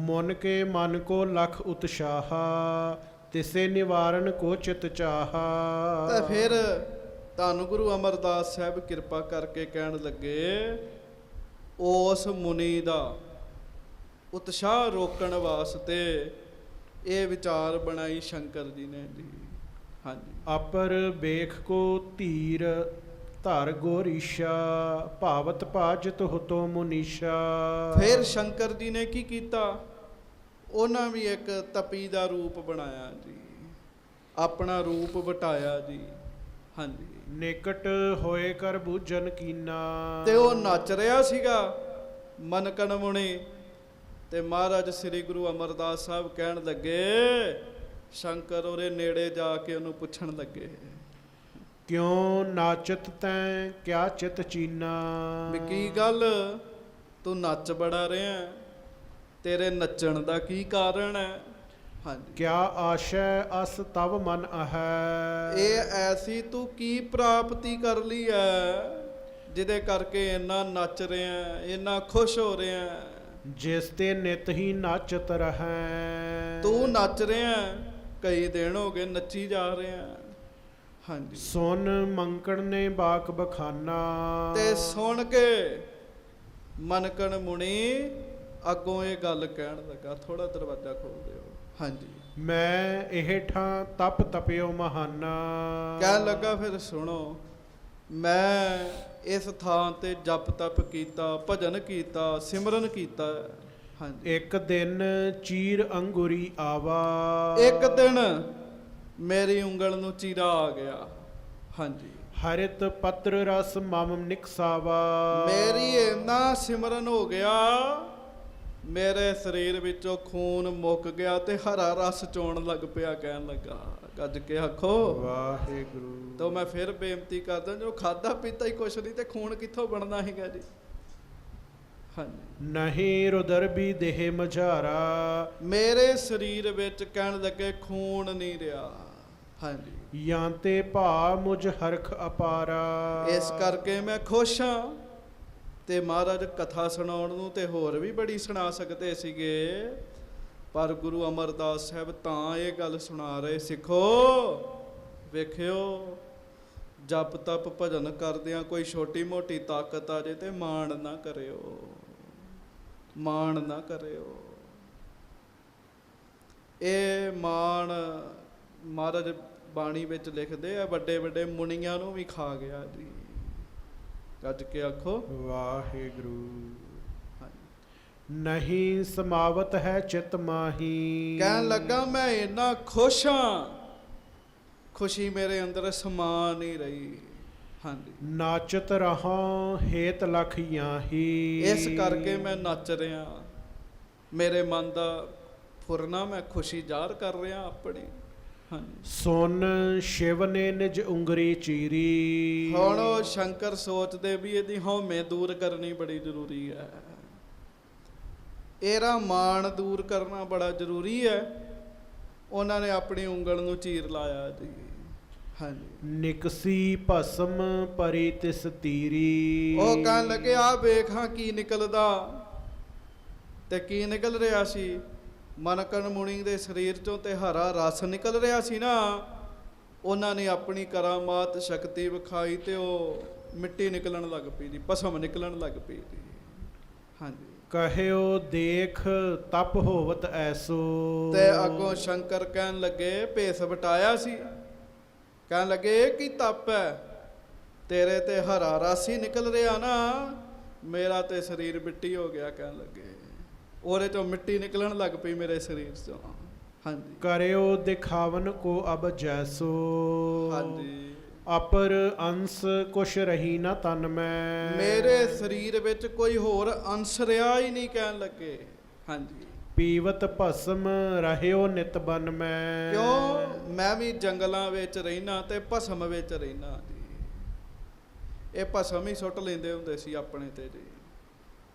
Speaker 2: ਮਨ ਕੇ ਮਨ ਕੋ ਲਖ ਉਤਸ਼ਾਹਾ। ਤਿਸੇ ਨਿਵਾਰਨ ਕੋ ਚਿਤ ਚਾਹਾ।
Speaker 1: ਤਾਂ ਫਿਰ ਧੰਨ ਗੁਰੂ ਅਮਰਦਾਸ ਸਾਹਿਬ ਕਿਰਪਾ ਕਰਕੇ ਕਹਿਣ ਲੱਗੇ, ਉਸ ਮੁਨੀ ਦਾ ਉਤਸ਼ਾਹ ਰੋਕਣ ਵਾਸਤੇ ਇਹ ਵਿਚਾਰ ਬਣਾਈ ਸ਼ੰਕਰ ਜੀ ਨੇ ਜੀ। ਹਾਂਜੀ,
Speaker 2: ਅਪਰ ਵੇਖ ਕੋ ਧੀਰ ਧਰ ਗੋਰੀਸ਼ਾ। ਭਾਵਤ ਭਾਜਤ ਹੁਤੋ ਮੁਨੀਸ਼ਾ।
Speaker 1: ਫਿਰ ਸ਼ੰਕਰ ਜੀ ਨੇ ਕੀ ਕੀਤਾ? ਉਹਨਾਂ ਵੀ ਇੱਕ ਤਪੀ ਦਾ ਰੂਪ ਬਣਾਇਆ ਜੀ, ਆਪਣਾ ਰੂਪ ਵਟਾਇਆ ਜੀ। ਹਾਂਜੀ,
Speaker 2: ਨਿਕਟ ਹੋਏ ਕਰ ਬੂਝਨ ਕੀਨਾ।
Speaker 1: ਤੇ ਉਹ ਨੱਚ ਰਿਹਾ ਸੀਗਾ ਮਨਕਣ ਮੁਨੀ, ਤੇ ਮਹਾਰਾਜ ਸ੍ਰੀ ਗੁਰੂ ਅਮਰਦਾਸ ਸਾਹਿਬ ਕਹਿਣ ਲੱਗੇ, ਸ਼ੰਕਰ ਉਹਦੇ ਨੇੜੇ ਜਾ ਕੇ ਉਹਨੂੰ ਪੁੱਛਣ ਲੱਗੇ,
Speaker 2: ਕਿਉਂ ਨਾਚਤ ਤੈਂ ਕਿਆ ਚਿਤ ਚੀਨਾ।
Speaker 1: ਵੀ ਕੀ ਗੱਲ ਤੂੰ ਨੱਚ ਬੜਾ ਰਿਹਾ, ਤੇਰੇ ਨੱਚਣ ਦਾ ਕੀ ਕਾਰਨ ਹੈ? ਹਾਂਜੀ,
Speaker 2: ਕਿਆ ਆਸ਼ੈ ਅਸ ਤਵ ਮਨ ਅਹੈ।
Speaker 1: ਇਹ ਐਸੀ ਤੂੰ ਕੀ ਪ੍ਰਾਪਤੀ ਕਰ ਲਈ ਹੈ ਜਿਹਦੇ ਕਰਕੇ ਇੰਨਾ ਨੱਚ ਰਿਹਾ, ਇੰਨਾ ਖੁਸ਼ ਹੋ ਰਿਹਾ?
Speaker 2: ਜਿਸ ਤੇ ਨਿਤ ਹੀ ਨੱਚਤ ਰਹੈ।
Speaker 1: ਤੂੰ ਨੱਚ ਰਿਹਾ, ਕਈ ਦਿਨ ਹੋ ਗਏ ਨੱਚੀ ਜਾ ਰਿਹਾ। ਹਾਂਜੀ,
Speaker 2: ਸੁਨ ਮੰਕਣ ਨੇ ਬਾਕ ਬਖਾਨਾ।
Speaker 1: ਤੇ ਸੁਣ ਕੇ ਮਨਕਣ ਮੁਨੀ ਅੱਗੋਂ ਇਹ ਗੱਲ ਕਹਿਣ ਲੱਗਾ, ਥੋੜਾ ਦਰਵਾਜ਼ਾ ਖੋਲ ਦਿਓ। ਹਾਂਜੀ,
Speaker 2: ਮੈਂ ਇਹ ਠਾਂ ਤਪ ਤਪਿਓ ਮਹਾਨਾ।
Speaker 1: ਕਹਿਣ ਲੱਗਾ, ਫਿਰ ਸੁਣੋ, ਮੈਂ ਇਸ ਥਾਂ ਤੇ ਜਪ ਤਪ ਕੀਤਾ, ਭਜਨ ਕੀਤਾ, ਸਿਮਰਨ ਕੀਤਾ। ਹਾਂਜੀ,
Speaker 2: ਇੱਕ ਦਿਨ ਚੀਰ ਅੰਗੁਰੀ ਆਵਾ।
Speaker 1: ਇੱਕ ਦਿਨ ਮੇਰੀ ਉਂਗਲ ਨੂੰ ਚੀਰਾ ਆ ਗਿਆ। ਹਾਂਜੀ,
Speaker 2: ਹਰਿਤ ਪੱਤਰ ਰਸ ਮਮ ਨਿਕਸਾਵਾ।
Speaker 1: ਮੇਰੀ ਇੰਨਾ ਸਿਮਰਨ ਹੋ ਗਿਆ, ਮੇਰੇ ਸਰੀਰ ਵਿੱਚੋਂ ਖੂਨ ਮੁੱਕ ਗਿਆ ਤੇ ਹਰਾ ਰਸ ਚੋਣ ਲੱਗ ਪਿਆ। ਕਹਿਣ ਲੱਗਾ, ਗੱਜ ਕੇ ਆਖੋ
Speaker 2: ਵਾਹਿਗੁਰੂ।
Speaker 1: ਤਾਂ ਮੈਂ ਫਿਰ ਬੇਨਤੀ ਕਰਦਾ, ਜੋ ਖਾਦਾ ਪੀਤਾ ਹੀ ਕੁਛ ਨਹੀਂ ਤੇ ਖੂਨ ਕਿੱਥੋਂ ਬਣਨਾ ਹੈਗਾ ਜੀ। ਹਾਂਜੀ,
Speaker 2: ਨਹੀਂ ਰੁਦਰ ਵੀ ਦੇਹ ਮਝਾਰਾ।
Speaker 1: ਮੇਰੇ ਸਰੀਰ ਵਿੱਚ ਕਹਿਣ ਲੱਗੇ ਖੂਨ ਨਹੀਂ ਰਿਹਾ। ਹਾਂਜੀ,
Speaker 2: ਜਾਂ ਤੇ ਭਾ ਮੁਝ ਹਰਖ ਅਪਾਰਾ।
Speaker 1: ਇਸ ਕਰਕੇ ਮੈਂ ਖੁਸ਼ ਹਾਂ। ਤੇ ਮਹਾਰਾਜ ਕਥਾ ਸੁਣਾਉਣ ਨੂੰ ਤੇ ਹੋਰ ਵੀ ਬੜੀ ਸੁਣਾ ਸਕਦੇ ਸੀਗੇ, ਪਰ ਗੁਰੂ ਅਮਰਦਾਸ ਸਾਹਿਬ ਤਾਂ ਇਹ ਗੱਲ ਸੁਣਾ ਰਹੇ, ਸਿੱਖੋ ਵੇਖਿਓ, ਜਪ ਤਪ ਭਜਨ ਕਰਦਿਆਂ ਕੋਈ ਛੋਟੀ ਮੋਟੀ ਤਾਕਤ ਆ ਜੇ ਤੇ ਮਾਣ ਨਾ ਕਰਿਓ, ਮਾਣ ਨਾ ਕਰਿਓ। ਇਹ ਮਾਣ ਮਹਾਰਾਜ ਬਾਣੀ ਵਿੱਚ ਲਿਖਦੇ ਆ, ਵੱਡੇ ਵੱਡੇ ਮੁਨੀਆਂ ਨੂੰ ਵੀ ਖਾ ਗਿਆ ਜੀ। ਗੱਜ ਕੇ ਆਖੋ
Speaker 2: ਵਾਹਿਗੁਰੂ। ਨਹੀਂ ਸਮਾਵਤ ਹੈ ਚਿਤ ਮਾਹੀ।
Speaker 1: ਕਹਿਣ ਲੱਗਾ ਮੈਂ ਇੰਨਾ ਖੁਸ਼ ਹਾਂ, ਖੁਸ਼ੀ ਮੇਰੇ ਅੰਦਰ ਸਮਾ ਨਹੀਂ ਰਹੀ। ਹਾਂਜੀ,
Speaker 2: ਨਾਚਤ ਰਹਾ ਹੇਤ ਲਖ ਯਾਹੀ।
Speaker 1: ਇਸ ਕਰਕੇ ਮੈਂ ਨੱਚ ਰਿਹਾ, ਮੇਰੇ ਮਨ ਦਾ ਫੁਰਨਾ ਮੈਂ ਖੁਸ਼ੀ ਜ਼ਾਹਰ ਕਰ ਰਿਹਾ ਆਪਣੀ। ਹਾਂਜੀ,
Speaker 2: ਸੁਨ ਸ਼ਿਵ ਨੇ ਨਿਜ ਉਂਗਰੀ ਚੀਰੀ।
Speaker 1: ਹੁਣ ਉਹ ਸ਼ੰਕਰ ਸੋਚਦੇ ਵੀ ਇਹਦੀ ਹਉਮੈ ਦੂਰ ਕਰਨੀ ਬੜੀ ਜ਼ਰੂਰੀ ਹੈ, ਇਹਦਾ ਮਾਣ ਦੂਰ ਕਰਨਾ ਬੜਾ ਜ਼ਰੂਰੀ ਹੈ। ਉਹਨਾਂ ਨੇ ਆਪਣੀ ਉਂਗਲ ਨੂੰ ਚੀਰ ਲਾਇਆ ਜੀ। ਹਾਂਜੀ,
Speaker 2: ਨਿਕਸੀ ਭਸਮ ਪਰੀ ਤਿਸ ਤੀਰੀ।
Speaker 1: ਉਹ ਕਹਿਣ ਲੱਗੇ, ਆ ਵੇਖਾਂ ਕੀ ਨਿਕਲਦਾ। ਤੇ ਕੀ ਨਿਕਲ ਰਿਹਾ ਸੀ? ਮਨਕਨ ਮੁਨੀ ਦੇ ਸਰੀਰ ਚੋਂ ਤੇ ਹਰਾ ਰਸ ਨਿਕਲ ਰਿਹਾ ਸੀ ਨਾ। ਉਹਨਾਂ ਨੇ ਆਪਣੀ ਕਰਾਮਾਤ ਸ਼ਕਤੀ ਵਿਖਾਈ ਤੇ ਉਹ ਮਿੱਟੀ ਨਿਕਲਣ ਲੱਗ ਪਈ ਜੀ, ਭਸਮ ਨਿਕਲਣ ਲੱਗ ਪਈ ਜੀ। ਹਾਂਜੀ,
Speaker 2: ਕਹਿਓ ਦੇਖ ਤਪ ਹੋਵਤ ਐਸੋ।
Speaker 1: ਤੇ ਅੱਗੋਂ ਸ਼ੰਕਰ ਕਹਿਣ ਲੱਗੇ, ਭੇਸ ਵਟਾਇਆ ਸੀ, ਕਹਿਣ ਲੱਗੇ ਇਹ ਕੀ ਤਪ ਹੈ, ਤੇਰੇ ਤੇ ਹਰਾ ਰਸ ਹੀ ਨਿਕਲ ਰਿਹਾ ਨਾ, ਮੇਰਾ ਤੇ ਸਰੀਰ ਮਿੱਟੀ ਹੋ ਗਿਆ। ਕਹਿਣ ਲੱਗੇ ਉਹਦੇ ਚੋਂ ਮਿੱਟੀ ਨਿਕਲਣ ਲੱਗ ਪਈ ਮੇਰੇ ਸਰੀਰ ਚੋਂ। ਹਾਂਜੀ,
Speaker 2: ਕਰਿਓ ਦਿਖਾਵਨ ਕੋ ਅਬ ਜੈਸੋ।
Speaker 1: ਹਾਂਜੀ,
Speaker 2: ਅਪਰ ਅੰਸ ਕੁਛ ਰਹੀ ਨਾ ਤਨ ਮੈਂ।
Speaker 1: ਮੇਰੇ ਸਰੀਰ ਵਿੱਚ ਕੋਈ ਹੋਰ ਅੰਸ਼ ਰਿਹਾ ਹੀ ਨਹੀਂ। ਕਹਿਣ ਲੱਗੇ ਹਾਂਜੀ,
Speaker 2: ਪੀਵਤ ਭਸਮ ਰਹਿਓ ਨਿਤ ਬਨ ਮੈਂ।
Speaker 1: ਕਿਉਂ? ਮੈਂ ਵੀ ਜੰਗਲਾਂ ਵਿੱਚ ਰਹਿਣਾ ਤੇ ਭਸਮ ਵਿੱਚ ਰਹਿਣਾ ਜੀ। ਇਹ ਭਸਮ ਹੀ ਸੁੱਟ ਲੈਂਦੇ ਹੁੰਦੇ ਸੀ ਆਪਣੇ ਤੇ ਜੀ,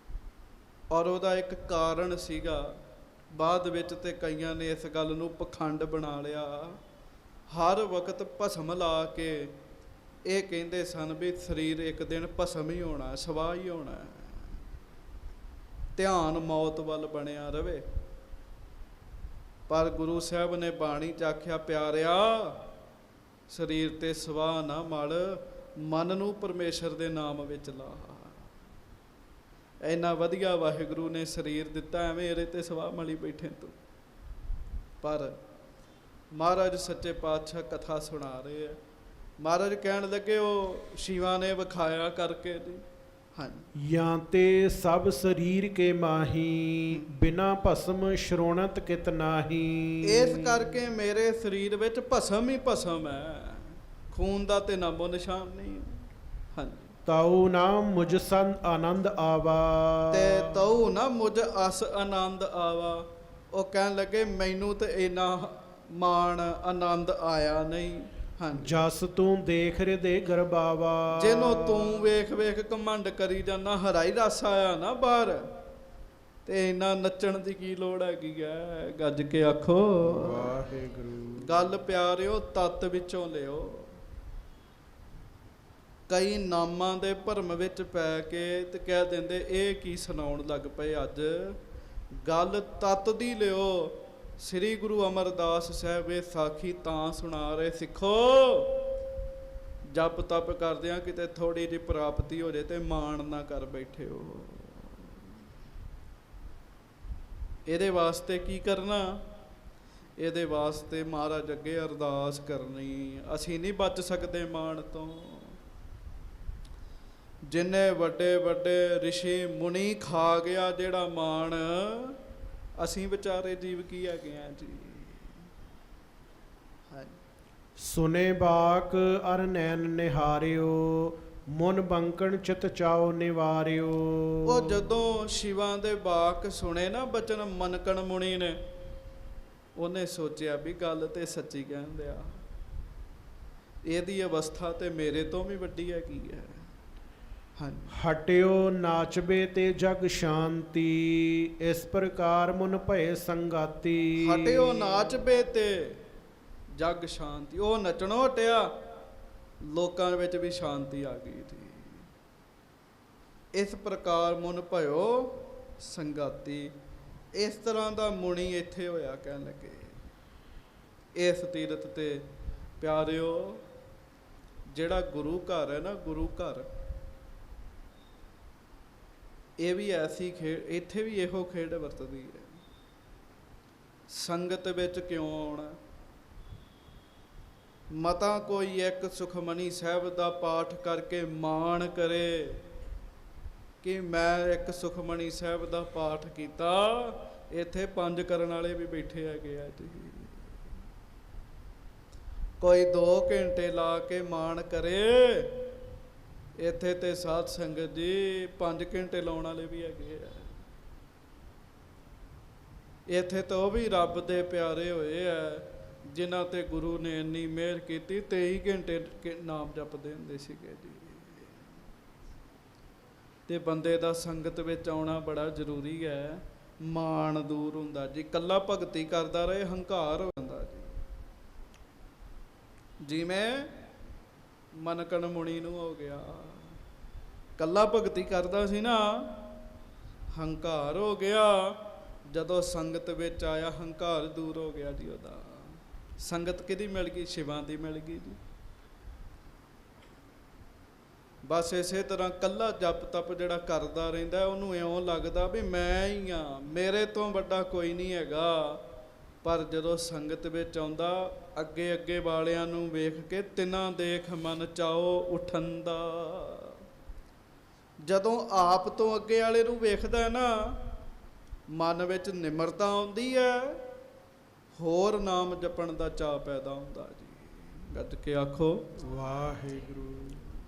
Speaker 1: ਔਰ ਉਹਦਾ ਇੱਕ ਕਾਰਨ ਸੀਗਾ। ਬਾਅਦ ਵਿੱਚ ਤੇ ਕਈਆਂ ਨੇ ਇਸ ਗੱਲ ਨੂੰ ਪਖੰਡ ਬਣਾ ਲਿਆ। ਹਰ ਵਕਤ ਭਸਮ ਲਾ ਕੇ ਇਹ ਕਹਿੰਦੇ ਸਨ ਵੀ ਸਰੀਰ ਇੱਕ ਦਿਨ ਭਸਮ ਹੀ ਹੋਣਾ, ਸਵਾਹ ਹੀ ਹੋਣਾ। ਧਿਆਨ ਮੌਤ ਵੱਲ ਬਣਿਆ ਰਵੇ। ਪਰ ਗੁਰੂ ਸਾਹਿਬ ਨੇ ਬਾਣੀ 'ਚ ਆਖਿਆ, ਪਿਆਰਿਆ ਸਰੀਰ ਤੇ ਸਵਾਹ ਨਾ ਮਲ, ਮਨ ਨੂੰ ਪਰਮੇਸ਼ਰ ਦੇ ਨਾਮ ਵਿੱਚ ਲਾ। ਇੰਨਾ ਵਧੀਆ ਵਾਹਿਗੁਰੂ ਨੇ ਸਰੀਰ ਦਿੱਤਾ, ਐਵੇਂ ਇਹਦੇ ਤੇ ਸਵਾਹ ਮਲੀ ਬੈਠੇ ਤੂੰ। ਪਰ ਮਹਾਰਾਜ ਸੱਚੇ ਪਾਤਸ਼ਾਹ ਕਥਾ ਸੁਣਾ ਰਹੇ ਆ। ਮਹਾਰਾਜ ਕਹਿਣ ਲੱਗੇ, ਉਹ ਸ਼ਿਵਾ ਨੇ ਵਿਖਾਇਆ ਕਰਕੇ ਜੀ। ਹਾਂਜੀ,
Speaker 2: ਜਾਂ ਤੇ ਸਭ ਸਰੀਰ ਕੇ ਮਾਹੀ, ਬਿਨਾ ਭਸਮ ਸ਼ਰੋਣਤ ਕਿਤ ਨਾਹੀ।
Speaker 1: ਇਸ ਕਰਕੇ ਮੇਰੇ ਸਰੀਰ ਵਿੱਚ ਭਸਮ ਹੀ ਭਸਮ ਹੈ, ਖੂਨ ਦਾ ਤੇ ਨਾਮੋ ਨਿਸ਼ਾਨ ਨਹੀਂ। ਹਾਂਜੀ,
Speaker 2: ਤਾਉ ਨਾ ਮੁਝ ਸੰਗ ਆਨੰਦ ਆਵਾ।
Speaker 1: ਤੇ ਤਾਉ ਨਾ ਮੁਝ ਅਸ ਆਨੰਦ ਆਵਾ। ਉਹ ਕਹਿਣ ਲੱਗੇ, ਮੈਨੂੰ ਤੇ ਇੰਨਾ ਮਾਣ ਆਨੰਦ ਆਇਆ ਨਹੀਂ। ਹਾਂਜੀ,
Speaker 2: ਜਸ ਤੂੰ ਦੇਖ ਹਿਰਦੇ ਗਰਬਾਵਾ।
Speaker 1: ਜਿਹਨੂੰ ਤੂੰ ਵੇਖ ਵੇਖ ਕਮੰਡ ਕਰੀ ਜਾਂਦਾ, ਹਰਾ ਹੀ ਰਸ ਆਇਆ ਨਾ ਬਾਹਰ, ਤੇ ਇੰਨਾ ਨੱਚਣ ਦੀ ਕੀ ਲੋੜ ਹੈਗੀ ਹੈ। ਗੱਜ ਕੇ ਆਖੋ
Speaker 2: ਵਾਹਿਗੁਰੂ।
Speaker 1: ਗੱਲ ਪਿਆਰਿਓ ਤਤ ਵਿੱਚੋਂ ਲਿਓ। ਕਈ ਨਾਮਾਂ ਦੇ ਭਰਮ ਵਿੱਚ ਪੈ ਕੇ ਤੇ ਕਹਿ ਦਿੰਦੇ ਇਹ ਕੀ ਸੁਣਾਉਣ ਲੱਗ ਪਏ ਅੱਜ। ਗੱਲ ਤਤ ਦੀ ਲਿਓ। ਸ੍ਰੀ ਗੁਰੂ ਅਮਰਦਾਸ ਸਾਹਿਬ ਇਹ ਸਾਖੀ ਤਾਂ ਸੁਣਾ ਰਹੇ, ਸਿੱਖੋ ਜਪ ਤਪ ਕਰਦਿਆਂ ਕਿਤੇ ਥੋੜੀ ਜਿਹੀ ਪ੍ਰਾਪਤੀ ਹੋ ਜੇ ਤੇ ਮਾਣ ਨਾ ਕਰ ਬੈਠੇ ਹੋ। ਇਹਦੇ ਵਾਸਤੇ ਕੀ ਕਰਨਾ? ਇਹਦੇ ਵਾਸਤੇ ਮਹਾਰਾਜ ਅੱਗੇ ਅਰਦਾਸ ਕਰਨੀ। ਅਸੀਂ ਨਹੀਂ ਬਚ ਸਕਦੇ ਮਾਣ ਤੋਂ। ਜਿੰਨੇ ਵੱਡੇ ਵੱਡੇ ਰਿਸ਼ੀ ਮੁਨੀ ਖਾ ਗਿਆ ਜਿਹੜਾ ਮਾਣ, ਅਸੀਂ ਵਿਚਾਰੇ ਜੀਵ ਕੀ ਹੈਗੇ ਆ ਜੀ।
Speaker 2: ਸੁਨੇ ਬਾਕ ਅਰ ਨੈਣ ਨਿਹਾਰਿਓ ਮਨ ਬੰਕਣ ਚਿਤ ਚਾਉ ਨਿਵਾਰਿਓ।
Speaker 1: ਉਹ ਜਦੋਂ ਸ਼ਿਵਾਂ ਦੇ ਬਾਕ ਸੁਣੇ ਨਾ ਬਚਨ ਮਨਕਣ ਮੁਨੀ ਨੇ, ਉਹਨੇ ਸੋਚਿਆ ਵੀ ਗੱਲ ਤੇ ਸੱਚੀ ਕਹਿੰਦੇ ਆ, ਇਹਦੀ ਅਵਸਥਾ ਤੇ ਮੇਰੇ ਤੋਂ ਵੀ ਵੱਡੀ ਹੈ ਕੀ ਹੈ। ਹਾਂਜੀ।
Speaker 2: ਹਟਿਓ ਨਾਚਬੇ ਤੇ ਜਗ ਸ਼ਾਂਤੀ ਇਸ ਪ੍ਰਕਾਰ ਮਨ ਭਏ ਸੰਗਾਤੀ।
Speaker 1: ਹਟਿਓ ਨਾਚਬੇ ਤੇ ਜਗ ਸ਼ਾਂਤੀ, ਉਹ ਨੱਚਣੋਂ ਹਟਿਆ, ਲੋਕਾਂ ਵਿੱਚ ਵੀ ਸ਼ਾਂਤੀ ਆ ਗਈ ਸੀ। ਇਸ ਪ੍ਰਕਾਰ ਮਨ ਭਇਓ ਸੰਗਾਤੀ। ਇਸ ਤਰ੍ਹਾਂ ਦਾ ਮੁਨੀ ਇੱਥੇ ਹੋਇਆ। ਕਹਿਣ ਲੱਗੇ ਇਸ ਤੀਰਥ ਤੇ ਪਿਆਰਿਓ, ਜਿਹੜਾ ਗੁਰੂ ਘਰ ਹੈ ਨਾ, ਗੁਰੂ ਘਰ, ਇਹ ਵੀ ਐਸੀ ਖੇਡ, ਇੱਥੇ ਵੀ ਇਹੋ ਖੇਡ ਵਰਤਦੀ ਹੈ। ਸੰਗਤ ਵਿੱਚ ਕਿਉਂ ਆਉਣਾ? ਮਤਾ ਕੋਈ ਇੱਕ ਸੁਖਮਨੀ ਸਾਹਿਬ ਦਾ ਪਾਠ ਕਰਕੇ ਮਾਣ ਕਰੇ ਕਿ ਮੈਂ ਇੱਕ ਸੁਖਮਨੀ ਸਾਹਿਬ ਦਾ ਪਾਠ ਕੀਤਾ, ਇੱਥੇ 5 ਕਰਨ ਵਾਲੇ ਵੀ ਬੈਠੇ ਹੈਗੇ ਆ ਜੀ। ਕੋਈ 2 ਘੰਟੇ ਲਾ ਕੇ ਮਾਣ ਕਰੇ, ਇੱਥੇ ਤੇ ਸਾਧ ਸੰਗਤ ਜੀ 5 ਘੰਟੇ ਲਾਉਣ ਵਾਲੇ ਵੀ ਹੈਗੇ ਆ। ਇੱਥੇ ਤਾਂ ਉਹ ਵੀ ਰੱਬ ਦੇ ਪਿਆਰੇ ਹੋਏ ਆ ਜਿਨ੍ਹਾਂ ਤੇ ਗੁਰੂ ਨੇ ਇੰਨੀ ਮਿਹਰ ਕੀਤੀ, 23 ਘੰਟੇ ਨਾਮ ਜਪਦੇ ਹੁੰਦੇ ਸੀਗੇ ਜੀ। ਤੇ ਬੰਦੇ ਦਾ ਸੰਗਤ ਵਿੱਚ ਆਉਣਾ ਬੜਾ ਜ਼ਰੂਰੀ ਹੈ। ਮਾਣ ਦੂਰ ਹੁੰਦਾ ਜੀ। ਇਕੱਲਾ ਭਗਤੀ ਕਰਦਾ ਰਹੇ ਹੰਕਾਰ ਹੋ ਜਾਂਦਾ ਜੀ। ਜਿਵੇਂ ਮਨਕਣ ਮੁਨੀ ਨੂੰ ਹੋ ਗਿਆ, ਇਕੱਲਾ ਭਗਤੀ ਕਰਦਾ ਸੀ ਨਾ, ਹੰਕਾਰ ਹੋ ਗਿਆ। ਜਦੋਂ ਸੰਗਤ ਵਿੱਚ ਆਇਆ ਹੰਕਾਰ ਦੂਰ ਹੋ ਗਿਆ ਜੀ ਉਹਦਾ। ਸੰਗਤ ਕਿਹਦੀ ਮਿਲ ਗਈ? ਸ਼ਿਵਾਂ ਦੀ ਮਿਲ ਗਈ ਜੀ। ਬਸ ਇਸੇ ਤਰ੍ਹਾਂ ਕੱਲਾ ਜਪ ਤਪ ਜਿਹੜਾ ਕਰਦਾ ਰਹਿੰਦਾ, ਉਹਨੂੰ ਇਉਂ ਲੱਗਦਾ ਵੀ ਮੈਂ ਹੀ ਹਾਂ, ਮੇਰੇ ਤੋਂ ਵੱਡਾ ਕੋਈ ਨਹੀਂ ਹੈਗਾ। ਪਰ ਜਦੋਂ ਸੰਗਤ ਵਿੱਚ ਆਉਂਦਾ, ਅੱਗੇ ਅੱਗੇ ਵਾਲਿਆਂ ਨੂੰ ਵੇਖ ਕੇ ਤਿਨਾਂ ਦੇਖ ਮਨ ਚਾਓ ਉਠਣ ਦਾ। ਜਦੋਂ ਆਪ ਤੋਂ ਅੱਗੇ ਵਾਲੇ ਨੂੰ ਵੇਖਦਾ ਨਾ, ਮਨ ਵਿੱਚ ਨਿਮਰਤਾ ਆਉਂਦੀ ਹੈ, ਹੋਰ ਨਾਮ ਜਪਣ ਦਾ ਚਾਅ ਪੈਦਾ ਹੁੰਦਾ ਜੀ। ਗੱਜ ਕੇ ਆਖੋ
Speaker 2: ਵਾਹਿਗੁਰੂ